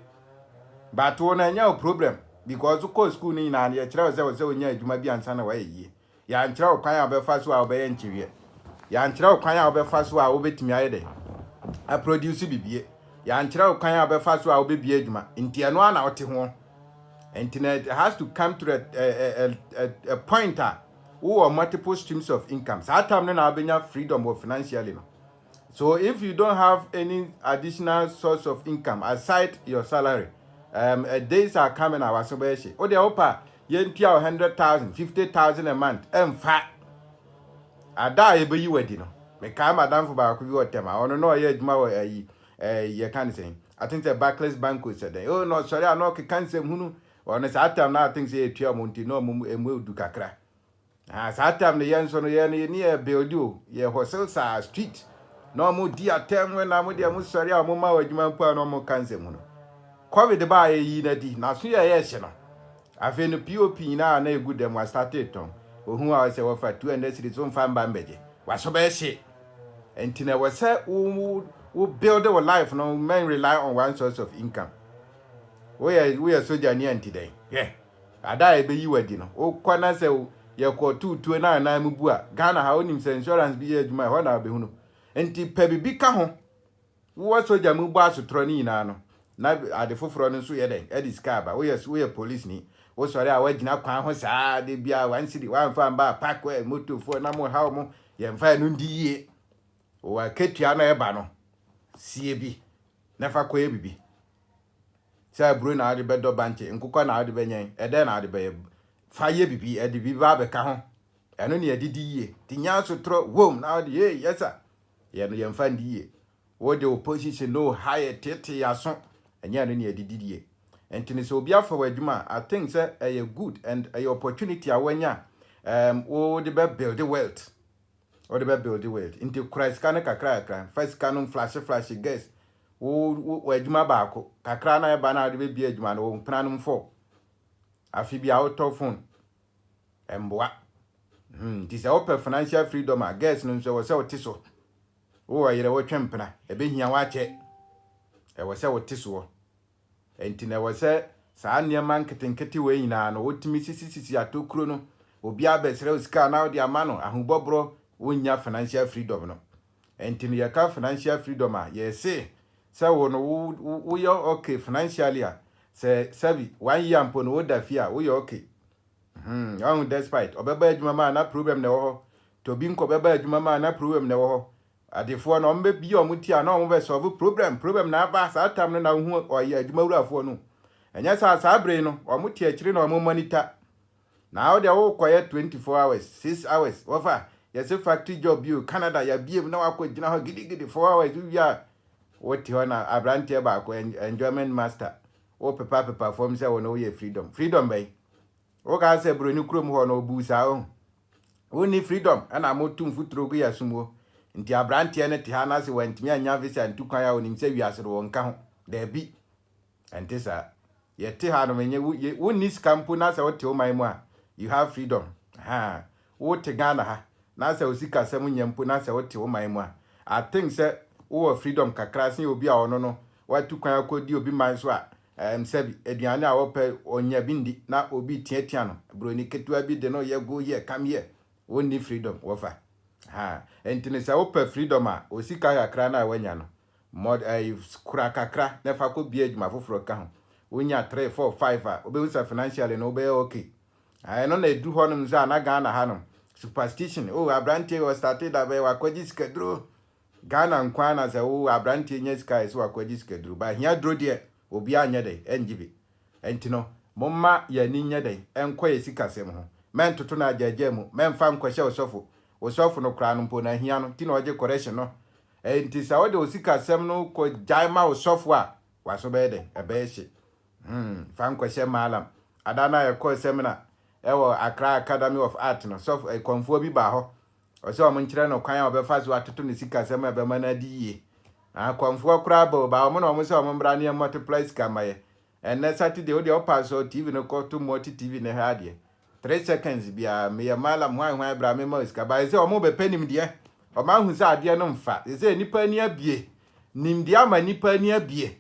But one I know problem because of course, school in and your child was so near you might be on son away ye. Yan child cry out fast while by entry. Yan child cry out fast while over to me either. I produce BBA. Yan child cry out fast while be Biedma in Tianuan out home. And it has to come to a pointer who are multiple streams of income. So that time then I'll be freedom of financially. So if you don't have any additional source of income aside your salary, days are coming our subvention. Or the upper yen pia 100,000, 50,000 a month. And fat. I die be you wedding. Me come madam for back with your tema. I don't know yet more you can say. I think the Barclays Bank said, oh no, sorry, I know can't say who. On a time now things say to Monty no will do kakra. As that time the young son near build you, ye hostels are street. No more dear term when I'm with your sorry, I'm more no more cancer. Cover the buy ye nadi, now see a yes, I feel the POP now and a good them was started on, whom I say offer 200 cities on fan bambeje. What's so bad shit? And Tina was said who build our life, no men rely on one source of income. We are soldier near today. Yeah. I die be you wedding. Oh, Kwana say, you call 229 Mubua. Ghana, how him say insurance be age my honor be huno. And ti pebi bika hon. What soldier Mubua so troni nano. Na at the forefront so yeden. Eddie Scaba. We are police ni. Oh, sorry, I wait na kwan ho sa de bia one city one fan ba park where motor for na mo how mo. Ye mfa nundi ye. O wa ketua na eba no. Sie bi. Nefa kwa bibi. Say bro na ade bedo banche nkukọ na ade benyen ede na ade be faye bibi ede bibi ba be ka ho eno ne adidi yie tinya so tro wom na ade yes sir ye no ye mfa ndi yie wo de opposition no high tete ya so enya no ne adidi yie entini so obi afa wadwuma I think say a good and a opportunity awanya wo de be build wealth wo de be build wealth into Christ kan kakra first canon flash gas wo adwuma baako kakra na eba na de be adwuma no mpana no mfo afi bia auto phone emboa this open financial freedom a guess no so wo tiso wo ayere wo twempena ebe hia wa che wo se wo tiso enti na wo se saa niam nketenkete we nyina no wotimi sisi atokuro no obi abesere osika na odi ama no ahubobro wonya financial freedom no enti no ye ka financial freedom a ye se so no we are okay financially say sabi 1 year mpo no da fia we are okay despite obeba adwuma ma na problem na wo to bi nko beba adwuma ma na problem na wo adefo no mbe bi o mutia na o be solve problem na ba sa time no na hu o ye adwuma wurafo no enya sa bre no omo tie akiri na omo monitor na wo de wo koye 24 hours 6 hours wofa yes factory job you Canada ya biem na wakogina ho gidigidi 4 hours wi what you na abrantie ba ko enjoyment master o pepa form say wo no ye freedom bay o ka say bro ni krom ho no bu sa o ni freedom ana motum futrogu ya sumo nti abrantie ne te ha na se wantimi anya visa ntukwan ya onim say wi asere wo nka ho da bi enti sa ye te ha no menye wo ni skampo na say wo te o man mu a you have freedom wo te Ghana ha na say osika sem nyampo na say wo te o man mu a I think say wo freedom kakra sen obi a ono no watu kwan akodi obi man so a sebi aduane a wo pe onya bindi na obi tiatia no broni ketua bi de no ye go ye come here woni freedom wo fa entine say wo pe freedom a osika kakra na wanya no mod kura kakra na fa ko bi adwuma foforo ka ho wonya 3 4 5 a obe usa financially no be okay no na edu ho no nza na Ghana ha no superstition abrantie was started abe wakoji skedro Ghana nkwana se abrantie nya sky so wakoji skedro ba hia dro de obi anya de enjibi entino momma ya ni nya de enkoye sikasem ho men toto na ajaje mu men fa nkwahye osofo no kra no mpo na hia no ti na oje correction no enti sa wode osikasem no ko jaima osofo a waso be de ebe hye fa nkwahye malam adana ya ko seminar ewo Accra Academy of Art no so konfo bi ba ho o se o mo nkire no kwan obefa so atoto ne sikasem ebe mana diye konfo kra ba o mo no mo se o mo mbra ne multiply skamaye and Saturday o de o pass o TV no ko to multi TV ne ha de 3 seconds bia me ya malam hwan bra me ma skaba se o mo be panim de o ma hu se ade no mfa se nipa ni abie nim de ama nipa ni abie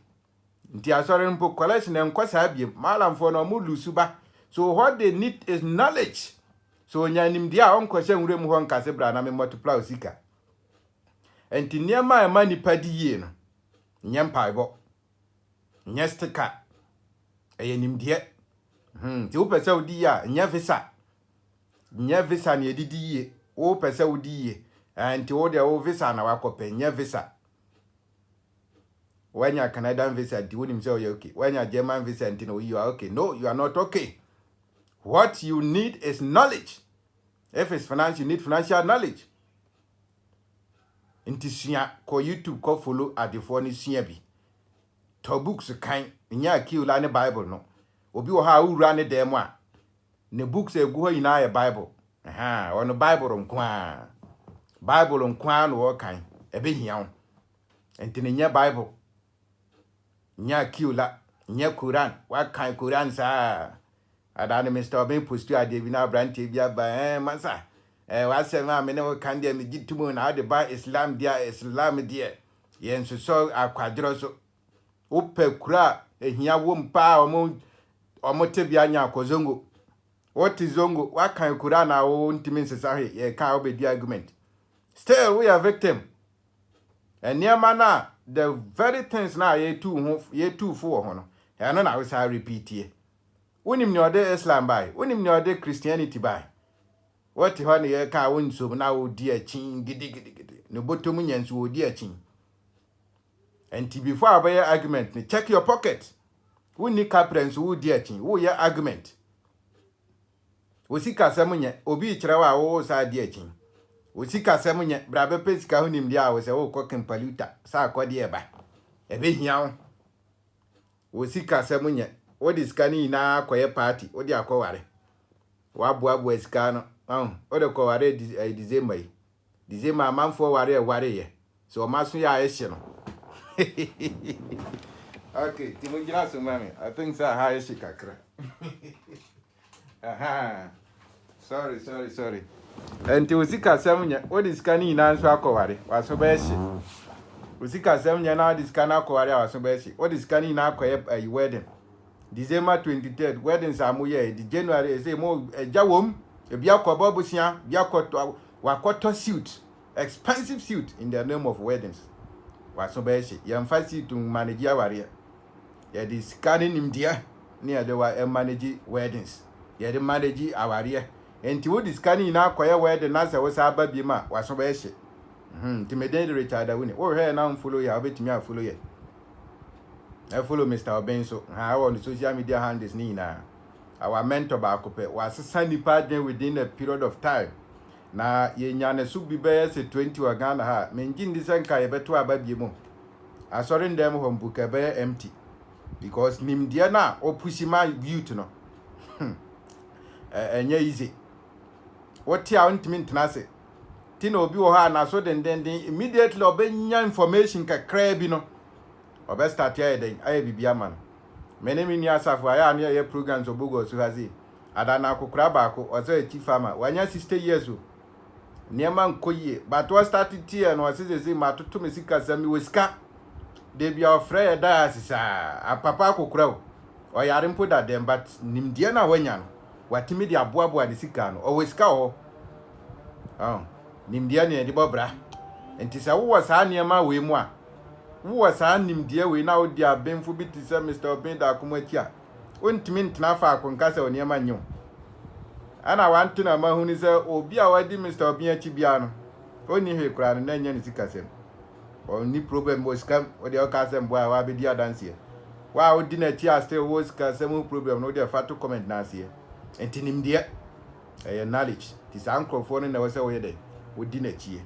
nti asore mpo collection enkosa abie malam fo no mo lusuba. So what they need is knowledge. So nyanim dia on kwese nwure mu ho nkase bra na me multiply osika. Enti niema ema nipa di yie no. Nyem paibo. Nyestika. Eye nimdie. Ti wo pese odi ya nya visa. Nya visa ne edidi yie. Wo pese odi yie. Enti wo de wo visa na wakope nya visa. Wanya Canadian visa di wonim say okay. Wanya German visa enti no you are okay. No, you are not okay. What you need is knowledge. If it's finance, you need financial knowledge. Inti suya ko YouTube ko follow adifo ni suya bi. To books kan nya ki ula ne Bible no. Obi wo ha ura ne dem a. Ne books egu ho ina ye Bible. Ono Bible nkwa. Bible nkwa no wo kan ebe hia ho. Enti ne nya Bible. Nya ki ula, nya Quran, wa kan Quran sa. Adane Mr. Oben postu ade bi na branche bia ba masa wa se ma me ne wo kan dia me gitumu na ade ba Islam dia yen so akwadro so wo pe kura ehia wo mpa omo te bia nya akozongo what is zongo wa kan kura na wo ntimi nsesa he ye ka obedi argument still we are victim and niama na the very things na ye too for ho no ya no na we say repeat here. Unim ni ode Islam bai, unim ni ode Christianity bai. What ho ne ye ka won so na wo di achin gidi. No botom nyanso wo di achin. And before abaya argument, ni check your pocket. Uni kapren so wo di achin, wo ye argument. Wo sika samunye, obi kirewa wo sa di achin. Wo sika samunye, bra be pesika hunim dia wo se wo ko kempaluta, sa akodi e ba. Ebe hia wo. Wo sika samunye what is kani na akoye party odi akoware wabu esika no odi akoware December amanfo ware ye so maso ya ehye no okay timujira so mami I think say ha ehye kakra sorry enti usika samnya odi skani na nso akoware waso ba ehye usika samnya na odi skana akoware waso ba ehye odi skani na akoye wedding December 23rd weddings amoye di January say mo jawom e bia kobo busia bia koto wakoto suit expensive suit in the name of weddings waso ba shi yam fasi to manage aware ya di scanning imdia near the wa manage weddings ya di manage aware enti wo di scanning na akoye wedding na se wo sa ba bi ma waso ba shi timeden Richard Awuni wo he na follow ya obetimi a follow ya follow Mr. Obeng so on the social media handles ni na our mentor baako pɛ wasesa nipa adwen within a period of time na yɛnya ne so bi bɛyɛ sɛ 20 wɔ Ghana ha mengye ndi sɛ nka yɛbɛto aba bie mu asɔre ndɛm hɔ mbuka bɛyɛ empty because nimdeɛ na opusi ma youth no ɛnyɛ easy wote a ntimi ntena se ti na obi wɔ ha na so dendenden immediately ɔbɛnya information kakra bi no ɔbɛ start ayɛ den ayɛ bibia man mene mi ni asafo aya na yɛ programs obogo so hazi adana akokora baako ɔsɛ chief farmer wanya 60 years o niema nkoyie but what started tie no ɔsɛ ma toto me sika sami wesika de bia ofrɛ yɛ diocese a papa akokora o ɔyare mpo da dem but nimdeɛ na wanya no watimi de aboaboa de sika no ɔwesika hɔ nimdeɛ ne de bɔbra enti sɛ wo saa niema we mu a wo saa nimdeɛ we na odi abenfo bi te sɛ Mr. Obeng da akomachi a ontimi ntena fa akonka sɛ oniema nyew ana wanto na mahu ni sɛ obi a wadi Mr. Obeng achi bia no oni hwe kura no na nya ne sika sɛm oni problem wo scam odi o ka sɛm bo a wa bedi adanse wa odi na ti a still wo sika sɛm problem no odi fa to comment na ase enti nimdeɛ ɛyɛ knowledge ti sa ankrofo no na wo sɛ wo yɛ dɛ odi na chie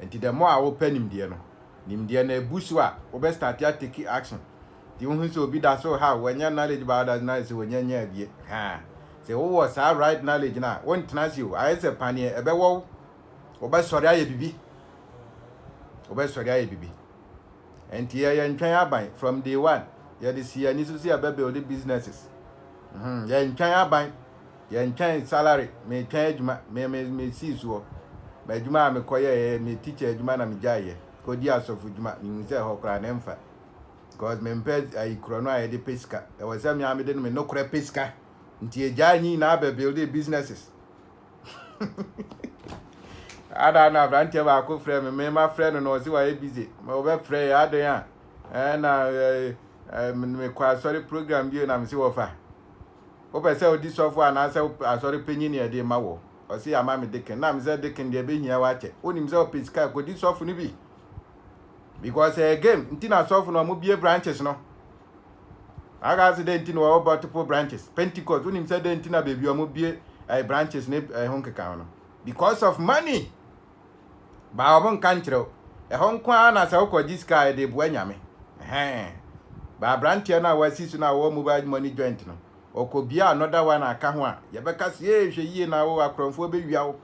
enti the more a wo pɛ nimdeɛ no nimdeɛ na ebusu a wo be start ya take action ti wo hu sɛ obi da so ha wanya knowledge ba da na sɛ wanya nya bie sɛ wo was our right knowledge na won tena si o ayɛ sɛ paneɛ ebe wo be sɔre ayɛ bibi wo be sɔre ayɛ bibi enti yɛ ntwan aban from day one yɛ de si ani so si build businesses yɛ ntwan aban yɛ ntwan salary me twan adwuma me si so ba adwuma a me kɔyɛ me teacher adwuma na me gyae kodi asofu adwuma ni sɛ hɔ kra na mfa because me mpɛ ayi kro no a yɛ de pesika e wɔ sɛ me amede no me no kra pesika nti egya nyi na build businesses ada na branche ba ko frɛ me ma frɛ no no si wa e busy me obe frɛ ya adan a na me kwa sorry program bi na me si wo fa wo pɛ sɛ odi sɔfo ana sɛ asɔre panyin ne de ma wo o si ama me deken na me sɛ deken de be hia wa che onim sɛ o pesika ko di sɔfo no bi because again nti na sɔfo no mo bie branches no aga se de nti no wo multiple branches Pentecost unim say de nti na baby o mo bie branches ne hon keka no because of money ba o bon kan kire e hon kwa na se wo ko diska de bo anyame ba branch na wasi su na wo mobile money joint no okobia another one aka ho a ye beka se hwe yie na wo akronfo be wia wo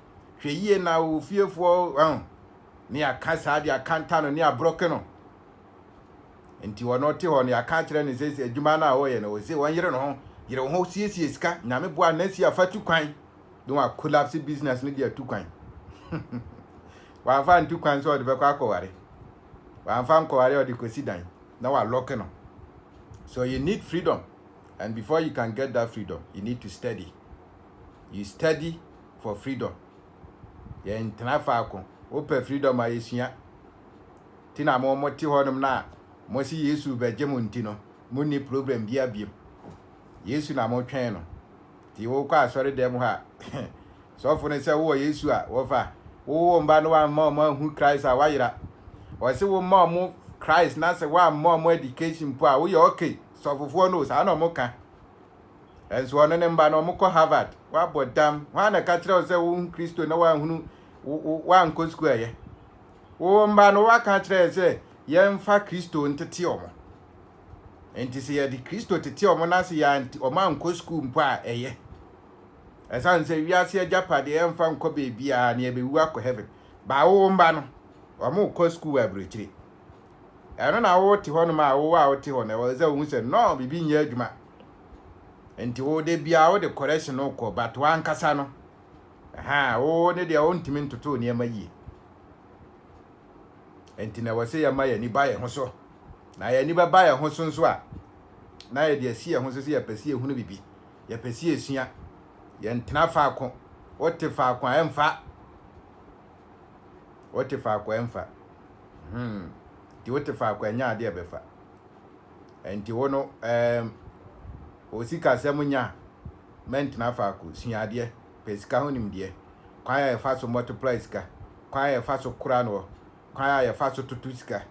hwe yie na wo fiefo ni aka sa de akanta no ni abroke no enti wono te ho ne aka kire ne sese adwuma na wo ye no se won yire no ho siesie sika nyame boa na si afatu kwan do wa collapse business ne de atu kwan wa fa ntu kwan so de be kwa akoware wa fa nkoware o de kosi dan na wa lock no so you need freedom and before you can get that freedom you need to study for freedom ye ntena fa akon open freedom a yesua tina mo moti honum na mo si Yesu beje mo nti no mo ni problem bia biem Yesu na mo twen no ti wo kwa asori dem ha so fu ne se wo Yesu a wo fa wo mba no wa mo hu Christ a wa yira o se wo mo Christ na se wa mo education po a wo ye okay so fofo no sa na mo ka enso no ne mba no mo ko Harvard wa bodam wa na ka kire o se wo Kristo na wa hunu wa nko school ye wo mba no wa ka kire se ye mfa Kristo ntete omo enti se ye di Kristo tete omo na se ya o ma nko school mpo a eye esan se wiase agapade ye mfa nko bebi a na ye bewu akọ heaven ba wo mba no o mo ko school abrechire eno na wo ti ho no ma wo a wo ti ho na wo ze wo se no bibi nya adwuma enti wo de bia wo de correction no ko but wa nkasa no wo ne de wo ntimi ntoto ne amayi enti na wo se ya ma ya ni ba ye ho so na ya ni ba ye ho so nso a na ya de asi ye ho so se ya pesi ehunu bibi ya pesi esua ya ntena fa akon wo te fa akon emfa wo te fa akon emfa ti wo te fa akon nya ade ebefa enti wo no o sika semunya mentena fa akon sua ade pesika ho nimde kwa ya fa so multiply sika kwa ya fa so kura no kwa ya fa so tutu sika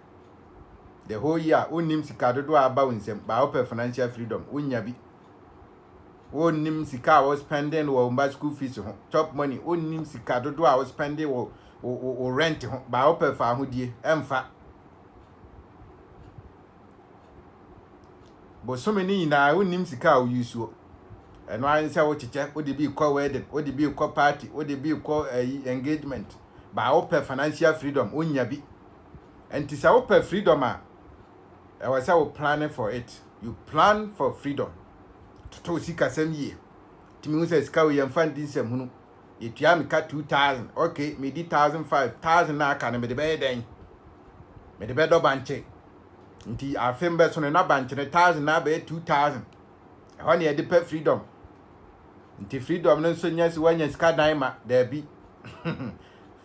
the whole year unim sika dodo aba unsem ba open financial freedom unya bi unim sika was spending wo school fees ho top money unim sika dodo was spending wo rent ho ba open fa hodie emfa bo so many na unim sika wo yusuo eno an se wo chiche wo de bi call wedding wo de bi call party wo de bi call engagement ba open financial freedom unya bi enti sa open freedom a I was planning for it. You plan for freedom. To see kasem ye. Timi say ska we yamfan din sem hunu. Etua me ka 2000. Okay, me di 1005. Na aka na me de be den. Me de be do banche. Nti afem be so na banche ne 1000 na be 2000. E ho na ye de pe freedom. Nti freedom no so nya si wanya ska dan ma da bi.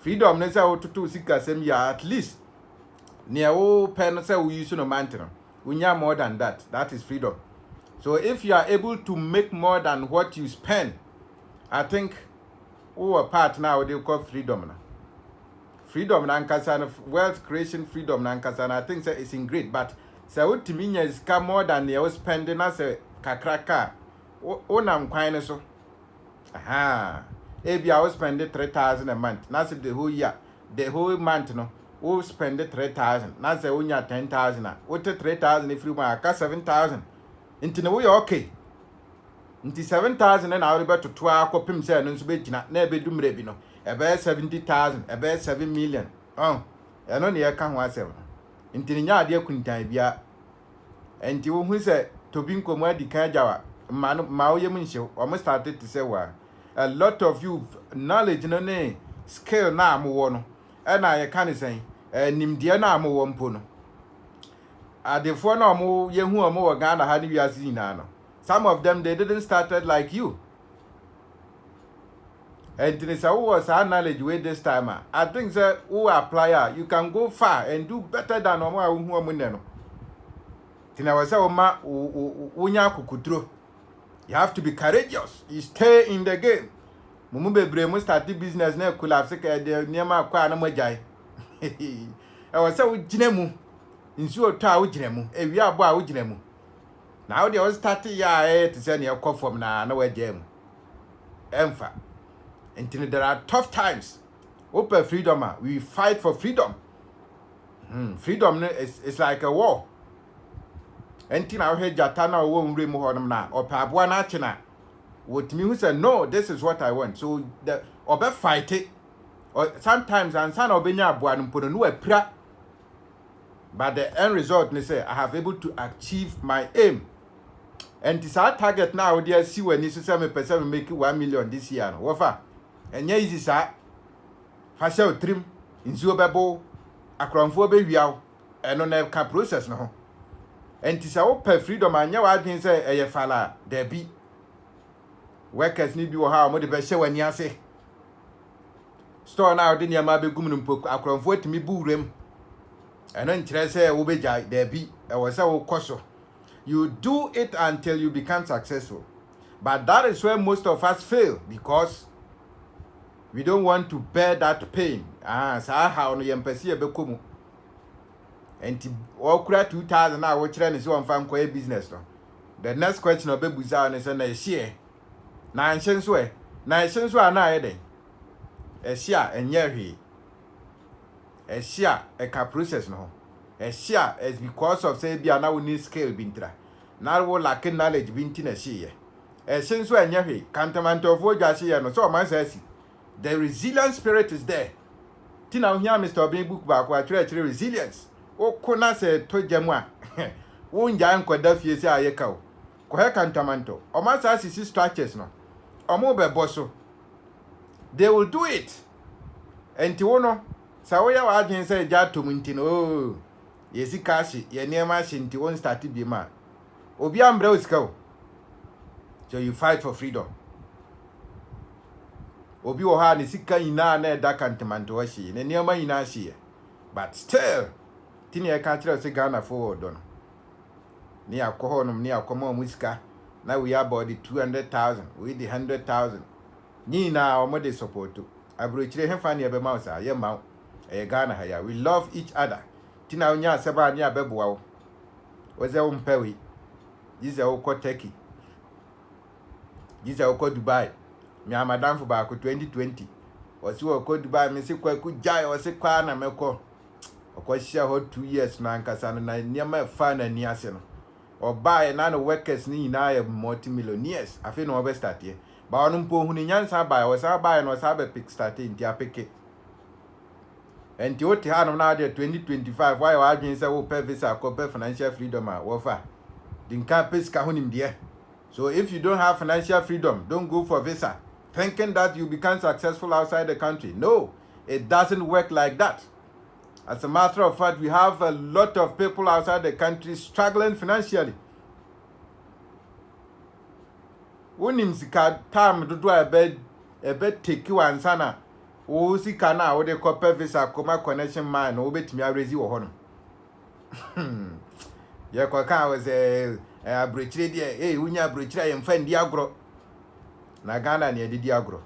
Freedom no say wo tutu si kasem ya at least near all pen say we use no mountain. We need more than that. That is freedom. So if you are able to make more than what you spend, I think our part now they call freedom. Freedom nankasa wealth creation freedom nankasa. I think say it's in great, but say what to me is more than you spending as a kakraka. O nam kwine so. Aha. Maybe I was spending 3,000 a month. That's the whole year. The whole month no. We spend 3,000. Now say we need 10,000. What 3,000 if you want 7,000. Into the way okay. Into 7,000 and I'll be to 12 copim say no be na be dum rebi no. About 70,000, about 7 million. Oh, I know near can one 7. Into the yard dear kuntan bia. And you who say to be come di kan jawa. Man ma yemun show almost started to say wa. A lot of you knowledge no ne skill na mo wono. And I can say nimdeɛ na mo wɔ mpo no adefo na mo yehu mo wɔ Ghana ha ne wiase nyina no some of them they didn't started like you and this was our knowledge with this time I think that who apply you can go far and do better than omo a hu omo ne no tina wasa o ma wonya kokudro you have to be courageous you stay in the game mumu bebre mo start business na collapse ka de niam akwa na mo jai e wasa wo gina mu nsu oto a wo gina mu ewi abo a wo gina mu na wo de wo start ya to say na ekofom na wo jai mu emfa until there are tough times open freedom we fight for freedom freedom is like a war enti na wo he jata na wo nwure mu honum na opa abo na ache na what me who said no this is what I want so the obe fight it or sometimes and son obenya aboa no mpono no apira but the end result they say I have able to achieve my aim and this our target now they see when you say me person make 1 million this year no wofa enya easy sa fa shall trim inzuo bebo akranfo be wiaw eno na ka process no ho and this our freedom anya wa adwen say eye fala there be workers need be how mo de be hye wani ase store now de niam abegum no mpoku akronfo atimi buurem eno nkire say wo begya there be e wo say wo koso you do it until you become successful but that is where most of us fail because we don't want to bear that pain sa how no yempese e bekomu enti okura 2000 na wo kire ne se won fa nkoye business no the next question obebuza ne say na share na nshenso ana ayede ehia enye ehia eka process no ehia is because of say bia na we need skill bintra na we lack knowledge binti na hie ehyenso enye hwe kantamanto of odwase ye no so man say the resilient spirit is there tina ohia Mr. Obin book ba kwa kire resilience okona se to jamu a wo nja nkoda fie se ayeka o ko he kantamanto o man say sisi structures no omo be boso they will do it enti wono sa wo ya wa adwen say ja tom nti no yesi kashi ye niema shi nti won start bi ma obi ambre osika o so you fight for freedom obi wo ha ne sika ina na da kantamanto wa shi ne niema ina shi but still tini e ka kire se Ghana forward no ni akohonum ni akoma musika now we are about the 200,000 we the 100,000 ni na omode support abrochire hemfa ne be mausa ye maw e Ghana ha ya we love each other tina unya seba ni abeboa wo oze wo mpewe jize wo ko Turkey jize wo ko Dubai mi amadam fo ba ko 2020 osi wo ko Dubai mi si kwaku jai osi kwa na meko okwahia ho 2 years na nkasa na niam fa na ni ase no obae na no workers ni na ya multi-millionaires afi no obe start ye ba onu mpo hu ni nyansa bae o sa bae no sa be pick start nti apeke enti oti ha no na de 2025 why wa adwen se wo pe visa ko pe financial freedom a wo fa dinka peska hu nim de. So if you don't have financial freedom, don't go for visa thinking that you become successful outside the country. No, it doesn't work like that. As a matter of fact, we have a lot of people outside the country struggling financially. Unim sika time dodo ebe take you ansana. O sika na o de copy visa koma connection man o betimi arezi wo ho no. Ye kwa kan was abrochire de unya abrochire ye mfa ndi agro. Na Ghana na edidi agro.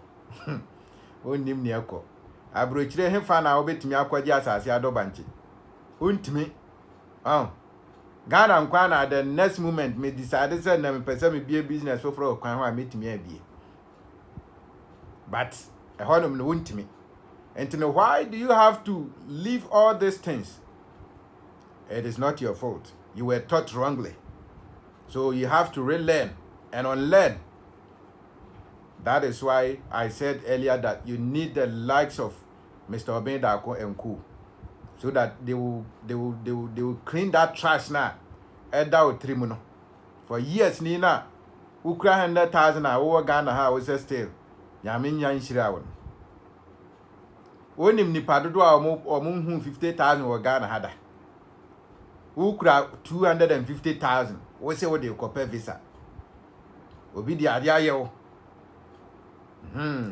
Onim ne ekọ. Abrochire hefa na obetimi akwaji asase adobanche untimi Ghana nkwa na the next moment me decide say na me pese me bie business for okwan ho a metimi abie but ehonum no untimi. And you know, why do you have to leave all these things? It is not your fault. You were taught wrongly, so you have to relearn and unlearn. That is why I said earlier that you need the likes of Mr. Obeng Darko and Co, so that they will clean that trash now. Edo trimuno. For years Nina, ukra 100,000 over Ghana ha was still. Yamin yan shirawan. Onim ni padodo a omo 50,000 over Ghana hada. Ukra 250,000. We say what they copy visa. Obi di adia yo.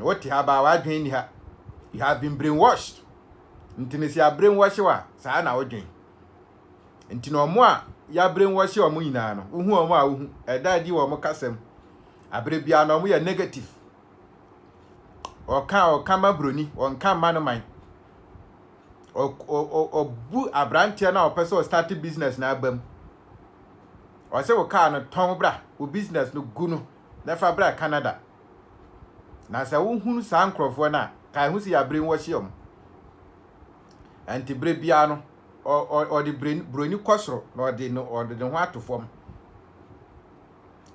What you have about here? You have been brainwashed. Ntinisi ya brainwash wa saa na odwen. Ntino mo a ya brainwash o mo nyina no. Uhu o mo a uhu. Eda di wo mo kasem. Abre bia no mo ya negative. O kama broni, on kan man. O bu abrantia na o pese o start business na abam. O se o ka no ton bra, o business no gu no. Na fa bra Canada. Na se wo hunu sa nkrofo na kai hu si ya brainwash yom. Anti bre bia no or the broni kwasro no de no or de ho atofom.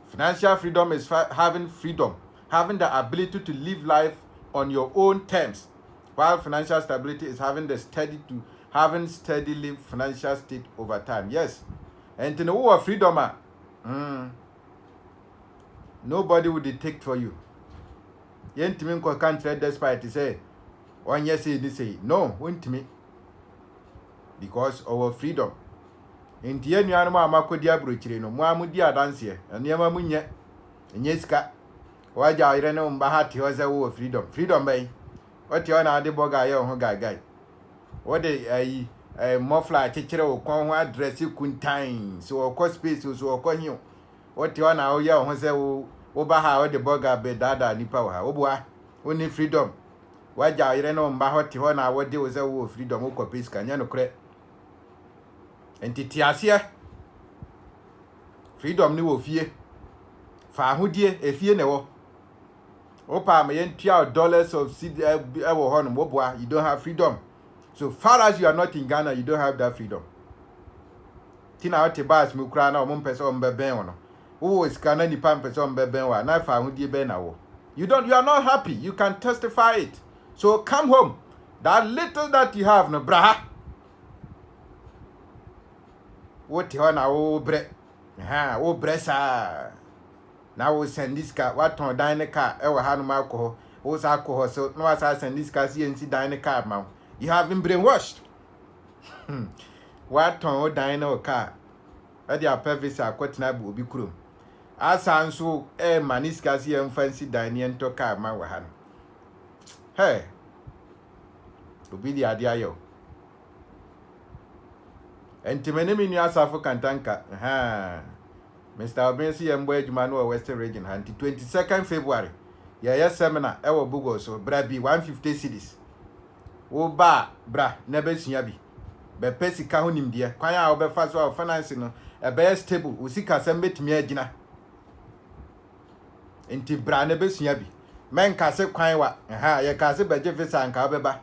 Financial freedom is having freedom, having the ability to live life on your own terms, while financial stability is having the steadily financial state over time. Yes, and in the war of freedom, nobody will dictate for you. Yentimi ko country despite say one yes say no, won't me. Because our freedom. In the end, you are my Makodia Bruchino, Muamudia dance, and Yama Munya, and Yeska. Why I don't know Bahati was a freedom. Freedom, bay. What you are the boga, young guy. What a muffler teacher or con dress you couldn't time, so of course, space so con you. What you are now, young Jose Obaha, the boga bedada, Nipawa, Obua, only freedom. Why I don't know Bahati, what there was a freedom, Okopis, Canyano cre. Entity asia freedom ni wo fie fa ahodie efie ne wo opa me yentua dollars of cedi ewo ho no boboa. You don't have freedom. So far as you are not in Ghana, you don't have that freedom. Tina ote bas mu kra na o mo pese o mbeben wo no wo iska na nipa pese o mbeben wa na fa ahodie be na wo. You are not happy. You can testify it. So come home. That little that you have no braha. What you na o bre o bresa na o send this car what on dine car e wa hanu alcohol o sa alcohol so no asa send this car see dine car ma you have been brainwashed. What on o dine o car e dia purpose akwetena bu obi kurom asa nso e maniska see fancy dine ento car ma wa hanu hey obi di ade ayo. Entimene mi nua Asafo Kantanka Mr. Obensi yembo adwuma no Western Region hanti 22nd February ya seminar e wo Bugo so bra bi 150 cedis wo ba bra na besua bi be pesika ho nimdeɛ kwan a obefa so finance no be stable usika sem betumi agina enti bra na besua bi men kase kwan wa ye kase beje visa nka obeba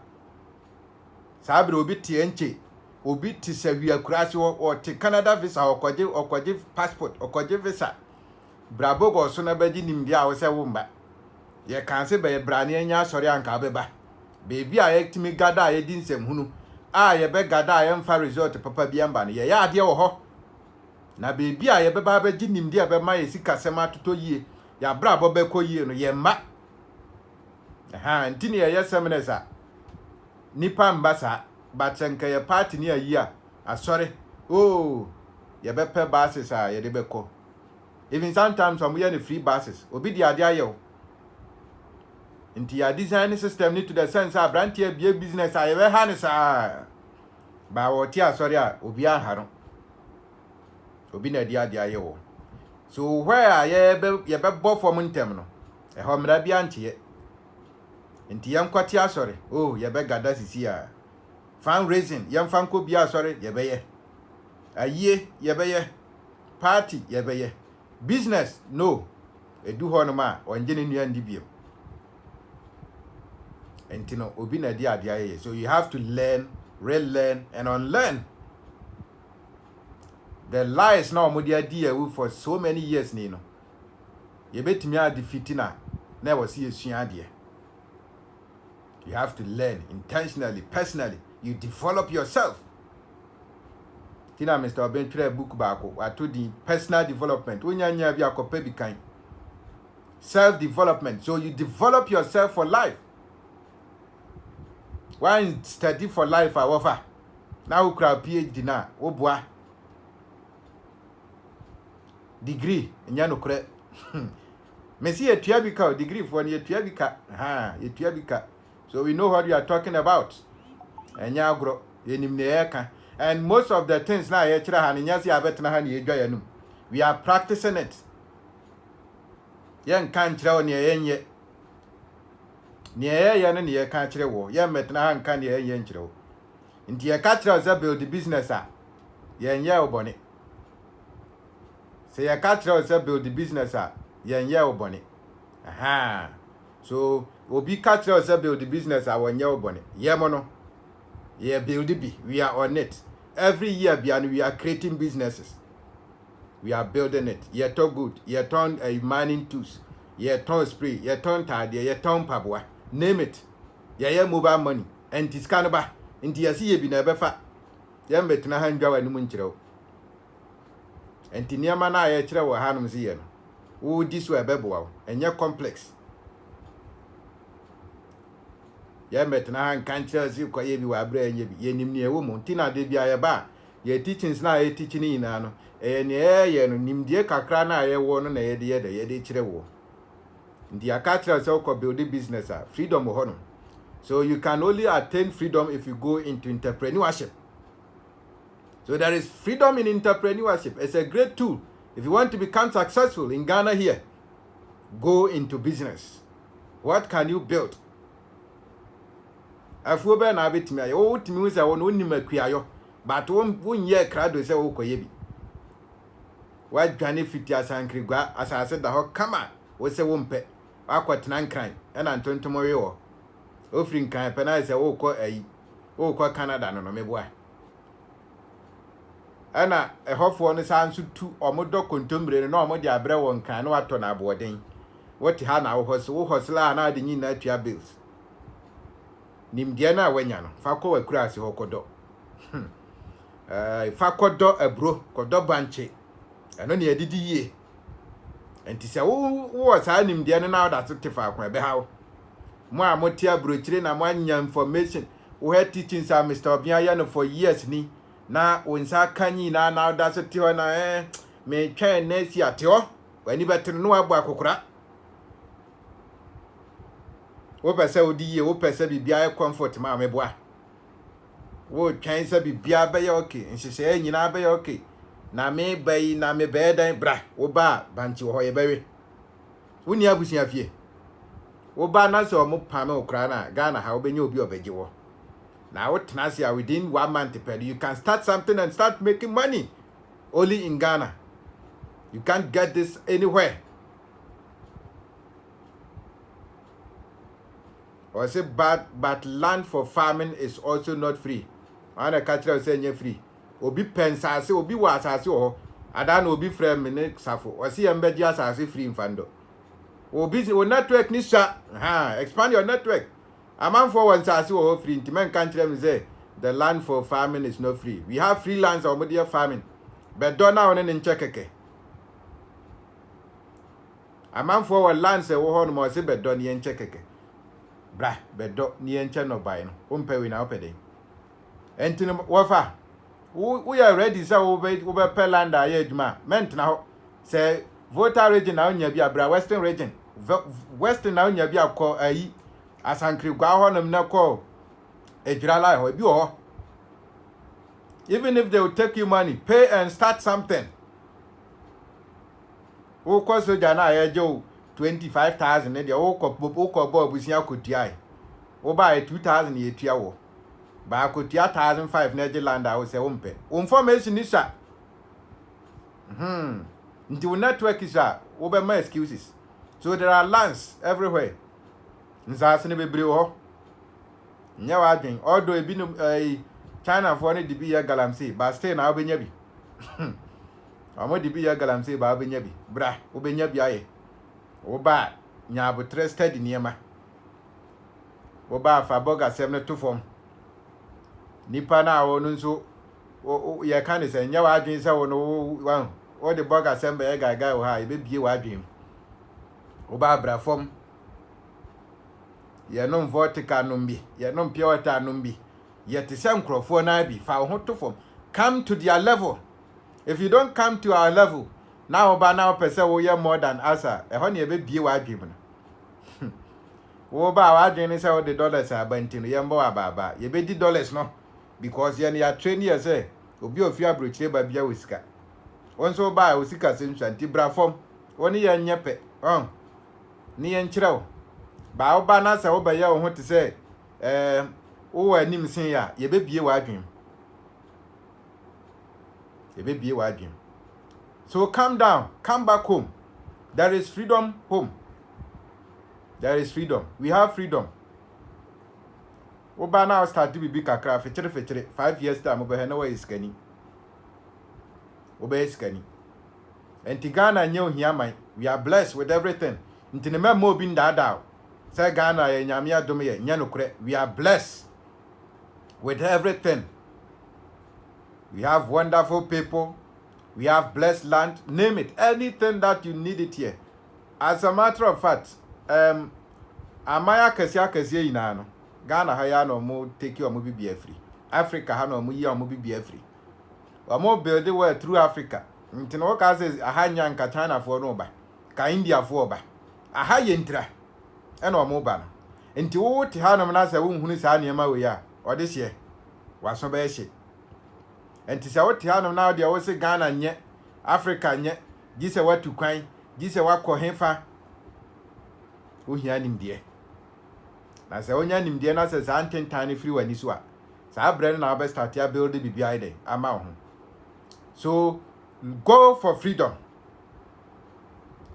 saa bra obi tie enche obi ti sawia kurase o te Canada visa okoje passport okoje visa bra bogo so na beji nimdeɛ a wo se wo mba ye kase be bra na anya asɔre anka obeba bebi a yetimi gada a yedi nsem hunu a ye be gada a ye mfa result papa bi amba no ye ya ade wo ho na bebi a ye beba beji nimdeɛ be ma ye sika sem atoto yie ya bra bo be ko yie no ye ma ntini ye seminars a nipa mbasa batsenka ye party ni ayi a asɔre ye be pe buses a ye de be ko even sometimes some ye ne free buses obi di ade ayo nti ya design system ni to the sense a brand here be business a ye be ha ne sa ba wo ti asɔre a obi aharo obi na di ade ayo so where ye be bo for ntem no e ho mra bia nche nti yam kwati asɔre ye be gada sisi a fundraising yam fanko bia asɔre ye be ye aye ye be ye party ye be ye business no edu ho no ma onje ne nua ndi biem enti no obi na di ade aye so you have to learn relearn and unlearn the lies na omodi adi awu for so many years ni no ye betimi a defeat na was esua ade. You have to learn intentionally, personally. You develop yourself. Tina Mr. Oben try book back. I told the personal development. Unya bi akope bi kan. Self development. So you develop yourself for life. Why study for life however? Now you crowd PhD na obua. Degree nya no kure. Messi etua bi ka degree for ne etua bi ka. Etua bi ka. So we know what you are talking about. Enyagro yenim ne eka. And most of the things na ye kira han nyasi abetna han ye dwa yanum. We are practicing it. Yen kan kira ne yenye. Ne ye ne ye kan kira wo. Yen metna han kan ne ye nkira wo. Nti ye ka kira za build the business a. Yenye obone. Say ye ka kira za build the business a. Yenye obone. So obi catch us build the business our new bonnet. Yemono. Yeah, build it. We are on it. Every year we are creating businesses. We are building it. Yeah, too good. Yeah, turn mining tools. Yeah, turn spray. Yeah, turn tide. Yeah, turn pabwa. Name it. Yeah, mobile money. And this kind of ba. Inti ya si ye bi na befa. Yeah, betina handwa wa numu nchiro. And tiniyama na ya chira wa hanum si ye no. This way bebo wa. And yeah, complex. Ya metna han kan chelsea kwa ye bi wa bra nya bi yenim ne ewo mu tina de bia ye ba ye teachings na ye teaching ina no ye no nimdie kakra na ye wo no na ye de kire wo ndi aka kire so ko build business a freedom ho no. So you can only attain freedom if you go into entrepreneurship. So there is freedom in entrepreneurship. It's a great tool. If you want to become successful in Ghana here, go into business. What can you build? Afu be na betimi aye o timi se wo no nim akuayo but won ye krado se wo koye bi wa dwane fiti asankrigwa asase da ho kama wo se wo mpe akwatena nkran e na ntontomo we wo ofri nkan pe na se wo ko Canada no meboa ana ehofo no sansu tu omodo kontombre no omode abre wo nkan no ato na aboden woti ha na wo hosla na de nyi na atua bills nimdia na wanya no fa ko wakura ase hokodo fa kodo abro kodo banche eno ne adidi yie enti se wo sa nimdia no na oda so tefa akwa be hawo mo a moti abro kire na mo anya information wo he teaching sa Mr. Obiaya no for years ni na wonsa kanyi na oda so te ho na me twen na si ate ho wani betere no abo akokora wo pese odi ye wo pese bibia e comfort ma meboa wo twan se bibia be ye okay nhihye nyina be ye okay na me bai na me be dan bra wo ba banchi wo ye bewe woni abusia fie wo ba na se o mo pa me okra na Ghana ha wo benye obi obeje wo Now what Tanasia within 1 month you can start something and start making money. Only in Ghana. You can't get this anywhere. Or say but land for farming is also not free. And a catcher say free. Obi pensase, obi wasase or Adan obi frame me safo. Or see embedia asase free in fando. Obi o network ni sha. Expand your network. A man for one sase or free. Intiman country me say the land for farming is not free. We have free lands or media farming. But don't now in checkeke. A man for one land say wo mo say but don't yen checkeke. Bra, bedo ni enche no buy no. Umpe we na opede. Enti no wafa. We are ready say we pe land aye adwuma. Ment na ho. Say voter region na onya bia bra western region. Western na onya bia ko ayi asankri gwa ho nam na ko ejirala ho bi ho. Even if they will take you money, pay and start something. Who cost so jana aye jo 25,000 ne dia wo ko bo busia kotua wo ba 2,000 ye tua wo ba kotua 1,500 na de land a wo se wo mpe information ni sha nti wo network is wo be my excuses. So there are lands everywhere nzase ne bebre wo nya wa adwen odo ebi no China for ne di bi ya galamsey ba stay na wo benya bi amo di bi ya galamsey ba wo benya bi bra wo benya bi aye Oba nyabotre steady niema. Oba fa boga semne to form. Nipa na wonu nso ye kan se nya wa adwen se wono wan o de boga sembe e gaga wo ha e be bie wa adwen. Oba bra form. Ye no vertical no bi, ye no pure water no bi. Ye te se nkrofo na bi fa wo to form. Come to their level. If you don't come to our level, now ba now person we are more than us e ho ne e be bie wa adwem no wo ba wa adwen ni say o the dollars abanti no ye mbo ababa ye be di dollars no because ye na train ye say obi ofi abrochire ba bia wosika wonso ba wosika se ntwanti bra form woni ye nyepe ni ye nkirew ba wo ba na say wo ba ye wo ho te say wo anim sin ya ye be bie wa adwem ye be bie wa adwem. So calm down, come back home. There is freedom home. There is freedom. We have freedom. Oba now start to be big kakra fechere 5 years time oba he na wa iskani. Oba iskani. Enti Ghana nye ohia man. We are blessed with everything. Nti ne memo bi ndada. Say Ghana ye nyame adom ye nya nokre. We are blessed with everything. We have wonderful people. We have blessed land, name it, anything that you need it here. As a matter of fact, amaya kesi ina no. Ghana haya no mo take you mo be free. Africa ha no mo yi mo be free. Wa mo build the world through Africa. Nti no ka say aha nya nka China for no ba. Ka India for ba. Aha ye ntra. E no mo ba no. Nti wo ti ha no na say wo hunu sa ne ma we ya. O de hye. Wa so ba hye. Enti se wote hanom na de wo se Ghana nye Africa nye gi se watu kwan gi se wakọ hefa wo hia nimde na se onya nimde na se sa antentan free wani so a sa brand na be start ya build bibia ide ama ho. So go for freedom.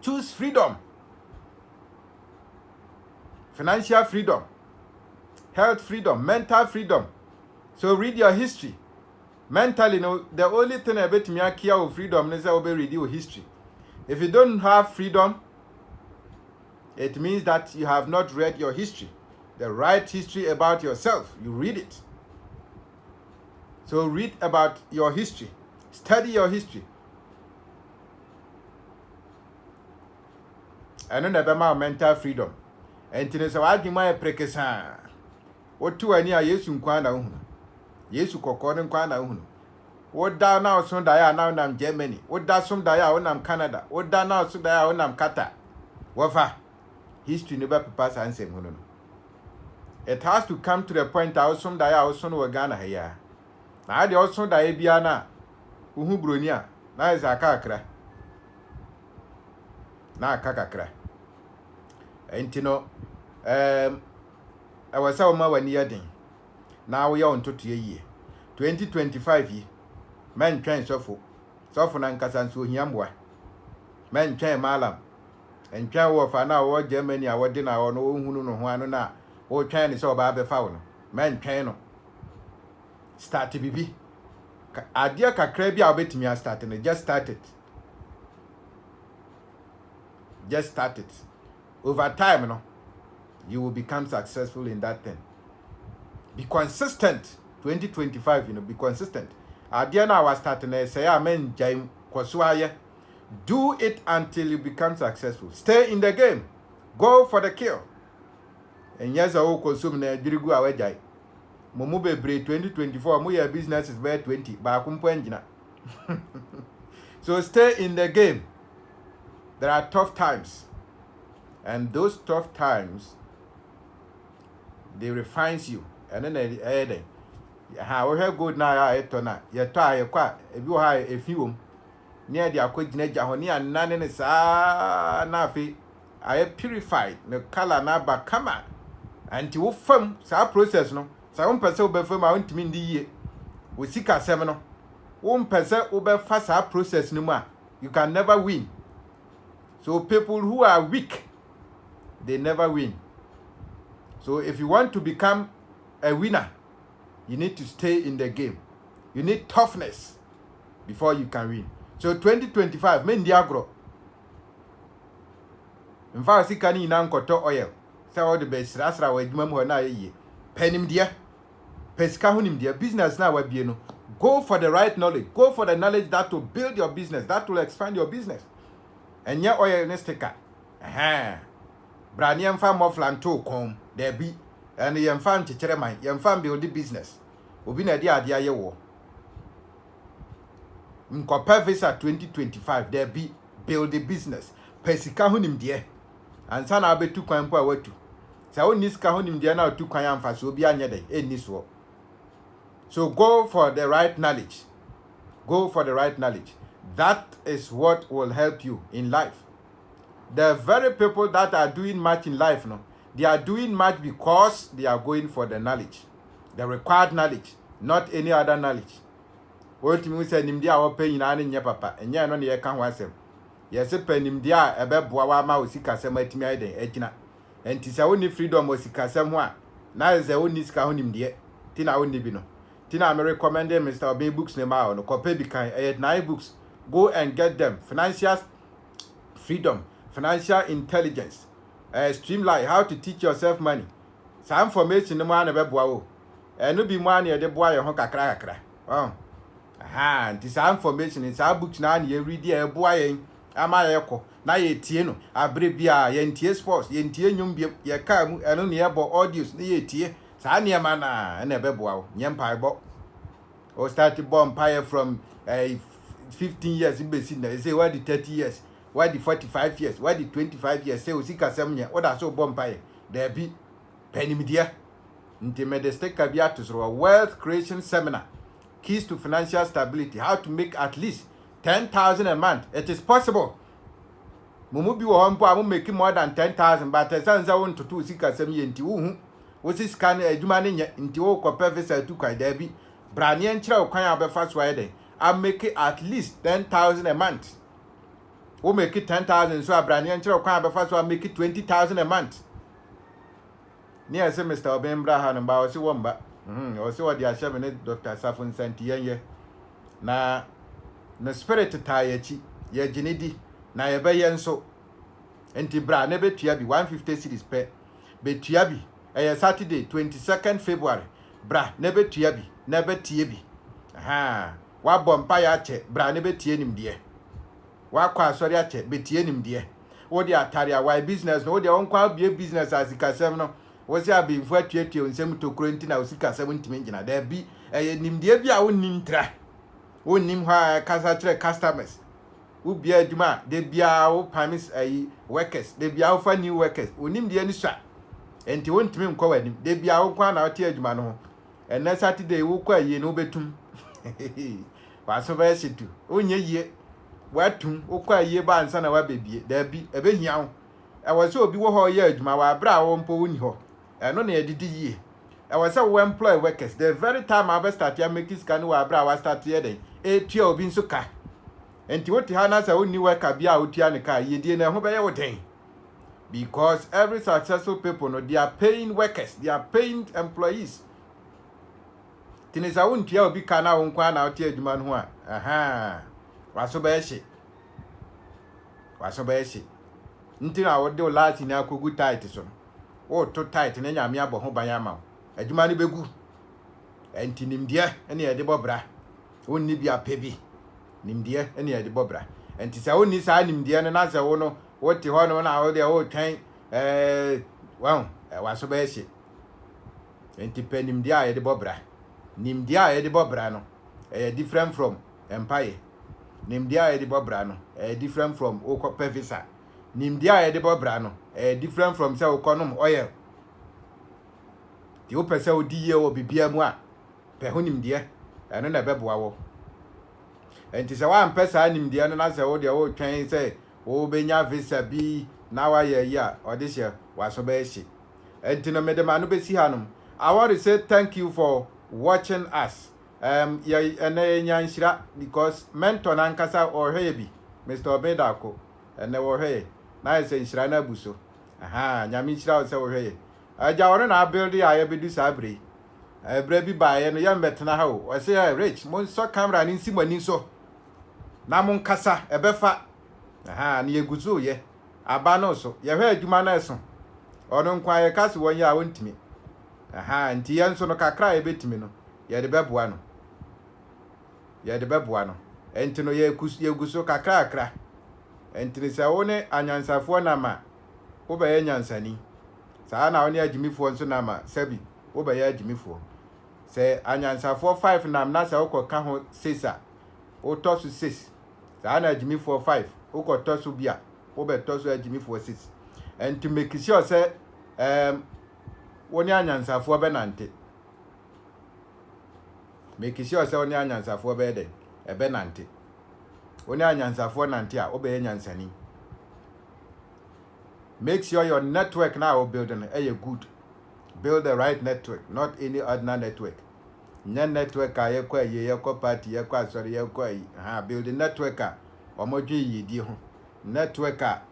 Choose freedom. Financial freedom, health freedom, mental freedom. So read your history. Mentally, no, the only thing about me care of freedom is that we read your history. If you don't have freedom, it means that you have not read your history. The right history about yourself. You read it. So read about your history. Study your history. And then about mental freedom. And to say, "Why do my prekesa? What to any a Yesu nkwana uhunu? Yesu kokoro nkwana uhunu. What down now so that now nam Germany. What that some that on Canada. What that now so that on Qatar. Wafa history never pass and say no. It has to come to the point that some that also no Ghana here. Now the also that ebiana uhu bronia na is akakra. Na akakra. Enti no I was our ma wani yadin. na wo ye on to ye 2025 yi men twen sofo na nkasa nso ohia mboa men twen malam entwa wo fa na wo Germany a wo de na wo no ohunu no ho anu na wo twen ni se oba be fa wo no men twen no start bibi adia kakra bi a obetimi a start no just start it over time no you will become successful in that thing. Be consistent. 2025 be consistent. Adia na was starting say amen jai kwasuaye. Do it until you become successful. Stay in the game. Go for the kill. And yes, I will consume na dirigu awejai. Mumu bebre 2024 mu your business is by 20 ba kumpo engina. So stay in the game. There are tough times. And those tough times they refines you. And then they we have good na etona ye to aye kwa ebi wo ha efiwom ne de akogina gya ho ne anane ne saa na afi aye purified ne color na ba kama anti wo fam saa process no saa wo mpese wo be fam a wontimi ndi yie wo sika sem no wo mpese wo be fa saa process no mu a you can never win. So people who are weak, they never win. So if you want to become a winner, you need to stay in the game. You need toughness before you can win. So 2025, men diagro. In fact, si kani ina nkoto oil. Say all the best. Rasra wa edwuma mu na ye. Penim dia. Pesika hunim dia. Business na wa bie no. Go for the right knowledge. Go for the knowledge that will build your business. That will expand your business. And ya oil ne sticker. Brani yemfa moflanto kom. There be. And yemfa nchechere man. Yemfa build the business. Obi na di ade aye wo. Mkopa visa 2025 there be build the business. Pesika hunim die. Ansa na abetu kwan mpo awatu. Sa oni sika hunim die na otu kwan amfa so obi anye dey eni so. So go for the right knowledge. Go for the right knowledge. That is what will help you in life. The very people that are doing much in life, no, they are doing much because they are going for the knowledge. The required knowledge, not any other knowledge. What you say, Nimdia or pay in any papa, and ya no near can was him. Yes, a pen Nimdia, a beb boa mausika semetimia de etina. And tis only freedom was somewhere. Now is the only scahonim dear. Tina only bino. Tina, I recommend Mr. Obey books nema no copy because I had 9 books. Go and get them. Financial freedom, financial intelligence, streamline, how to teach yourself money. Some information no man ebe boa. No be money de boa your kakra. Oh. Aha, this information in some books na ye read e boa yen. Ama ye ko. Na ye tie no. Abre bia ye ntie sports, ye ntie nwum biem, ye ka mu eno ne ebo audios ne ye tie. Sa ne ma na na ebe boa wo. Nyem pai bo. O start bomb pie from 15 years in Bessin, they say, why the 30 years, why the 45 years, why the 25 years, say, Usika Semia, what are so bombay, there be penny media. Intimidate Caviatus or a wealth creation seminar, keys to financial stability, how to make at least 10,000 a month. It is possible. Mumubi will make more than 10,000, but as I want to do Sika Semi and Tiu, was this kind of Jumani into all purposes to quite Debbie, Branian Chow, Kaya Befast Friday. I make it at least 10,000 a month. We make it 10,000, so I brand new and first one make it 20,000 a month. Near say Mr. Obembra and Bawsi Wamba. Also, what they are shaving Dr. Safun Santiye. Na spirit tie ye jinidi, na ye bayan so. Enti bra nebe tiabi 150 cities per. Be tiabi, a Saturday 22nd February. Bra nebe tiabi, nebe tiabi. Aha. Wa bompa ya che bra ne betie nim de wa kwa asori a che betie nim de wo de atare a why business no wo de won kwa bie business asikasem no wo se abinfu atuatua nsem tokro nti na osikasem ntimi ngina da bi nim de bi a wonnim tra wonnim ha kasa kire customers wo bia aduma de bia wo permits workers de bia wo fa new workers wonnim de ni swa enti wontimi nkwa wanim de bia wo kwa na wote aduma no ho ena Saturday wo kwa yi no betum waso ba situ onye yie watum okwa yie ba ansa na wa bebie da bi ebe hiawo e wo se obi wo ho ye adwuma wa bra wo mpo woni ho eno na edidi yie I was say we employ workers. The very time I start here make this kind of abra I start here then. Tia obi nso ka. Enti what ha na say oni worker bia otua ne ka ye die na ho be ye woden. Because every successful people no they are paying workers, they are paying employees. Tinisa wontua obi ka na won kwa na otia adwuma no ho a. Aha. Waso be hye. Waso be hye. Nti na wo de last ni akogu tight so. Wo to tight na nyame abo ho ban ama. Adwuma no begu. Enti nimde ene ye de bobra. Wonni bia pebi. Nimde ene ye de bobra. Enti sa wonni sa nimde no na se wo no wote ho no na wo de wo twen wow waso be hye. Enti pe nimde a ye de bobra. Nimde a ye de bobra no different from empire. Nimde a ye de bobra no different from okope visa. Nimde a ye de bobra no different from say okonom oil. Ti o pese odi ye wo bibia mu a pe ho nimde eno na beboa wo. Enti se wa mpesa nimde no na se wo de wo twen say wo benya visa bi na wa ye ya odise waso be hye. Enti no medema no be si hanom. I want to say thank you for watching us. Ene nyanshira because mentor nankasa ohwe bi Mr. Obedako ene ohwe na se nshira na buso. Aha nyame nshira o se ohwe. Aja wona na build ya ye bedu sabre. Ebra bi ba ye no ya metena ha o. O se rich mon so camera ni nsi mani so. Na mon kasa ebefa. Aha ni eguzo ye. Aba no so ye hwe adwuma na eso. Ono nkwa ye kase won ya wontimi. Aha nti ye nso no kakra ye betimi no. Ye de beboa no. Ye de beboa no. Enti no ye guso kakra akra. Enti ni se woni anyansafo na ma. Wo be ye nyansani. Saa na woni agimifo nso na ma sabi. Wo be ye agimifo. Se anyansafo 5 na na se wo ka ho 6 a. Wo to so 6. Saa na agimifo 5. Wo ko to so bia. Wo be to so agimifo 6. Enti make sure say woni anyansafo be nante. Make sure say woni anyansafo be de ebe nante. Woni anyansafo nante a obe ye nyansani. Make sure your network now building good. Build the right network, not any other network. Network a ye kwa party ye kwa sorry ye kwa build the network a omodwe yidi ho. Network a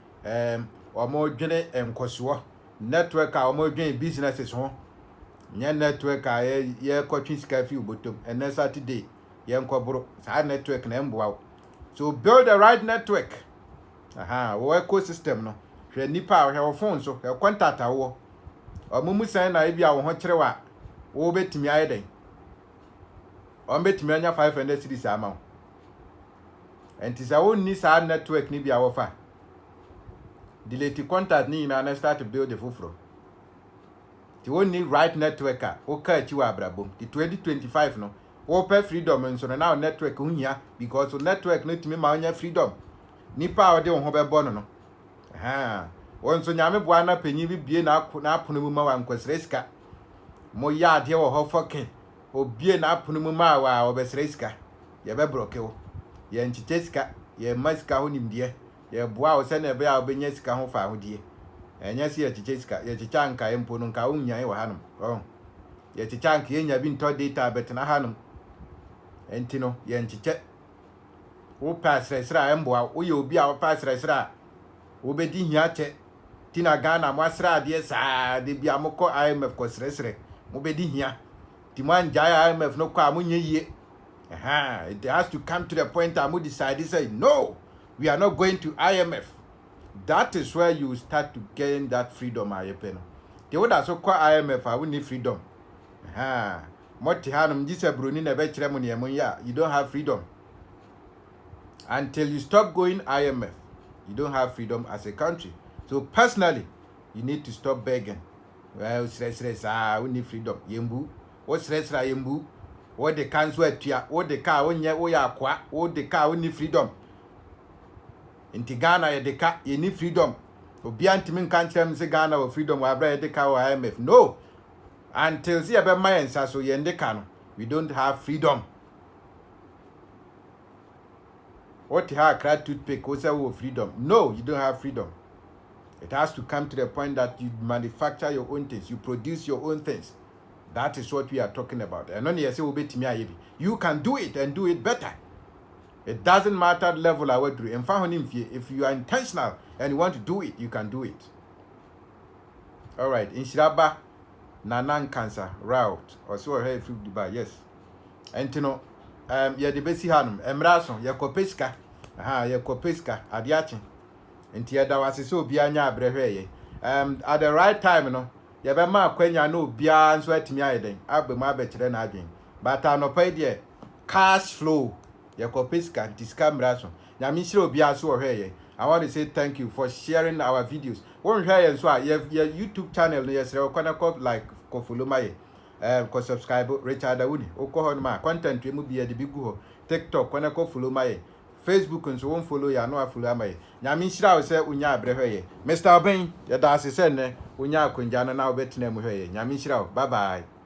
omodwene enkoso. Network a omodwe businesses ho. Network a ye kwa twiska fi ubotom. And Saturday ye nkobro. Sa network na emboa. So build the right network. Wo ecosystem no. Hwe nipa hwe wo phone so, e contact awo. Omumu san na bia wo ho kirewa. Wo betimi ayeden. O betimi anya 500 cedis ama. Enti sa wo ni sa network ni bia wo fa. Delete contact ni na start to build the fufuro. Ti wo ni right network a wo ka chi wa abrabom. Ti 2025 no. Wo pe freedom nso na network hunya because network no timi ma anya freedom. Nipa wo de wo ho bebo no. Wonso nyame boa na panyi bi bie na apono mu ma wa nkwasreska. Mo ya ade wo ho fokin. Obie na apono mu ma wa obesreska. Ye be broke wo. Ye nchiteska, ye maska ho nimdie. Ye boa wo se na be a obenya sika ho fa hodie. Enya si ye chicheska, ye chichanka empo no nka unyan wo hanom. Ye chichanka ye nya bi nto data betena hanom. Enti no ye nchiche. Wo pasresra emboa, wo ye obi a wo pasresra. Wo be di hia che tina Ghana mo asra de saa de bia mo ko IMF ko sresre mo be di hia ti mo anja IMF no ko amunye yie it has to come to the point that mo decide say no, we are not going to IMF. That is where you start to gain that freedom ayepe no the would so ko IMF a we need freedom mo ti hanum ji se broni na be kire mo ne mo ya you don't have freedom until you stop going IMF. You don't have freedom as a country. So personally, you need to stop begging. Well, we need freedom. Yembu. What's yembu? What the council at ya? What the car when ya qua? What the car we need freedom. In Ghana, the car you need freedom. Obiantimin country say Ghana or freedom or the car or IMF. No. Until see about my answer so you the can. We don't have freedom. What you have cried toothpick was a freedom. No, you don't have freedom. It has to come to the point that you manufacture your own things. You produce your own things. That is what we are talking about. And only say you can do it and do it better. It doesn't matter the level I would do. In fact, if you are intentional and you want to do it, you can do it. All right. In Shiraba, Nanan cancer route or so hey through Dubai. Yes. And you know, yeah, the basic hanum, Emrason, Yakopeska, Yakopeska, Adiachin. And Tiada was so bianya brehe. At the right time, you know. Yabema kwenya no bia nso atimi ayeden abema betire na adwen but anopa de cash flow yakopiska discamera so nyame hire obia so ohweye. I want to say thank you for sharing our videos. Won hweye nso a your YouTube channel no yesre ko na ko like ko follow my ko subscribe Richard Awuni okọ ho ma content we mu bia de bigu ho TikTok ko na ko follow my Facebook nso won follow ya no follow am nyame hira wo se unya abrehweye Mr. Oben ya da asese ne unya akonja na obetena mu hweye nyame hira wo bye bye.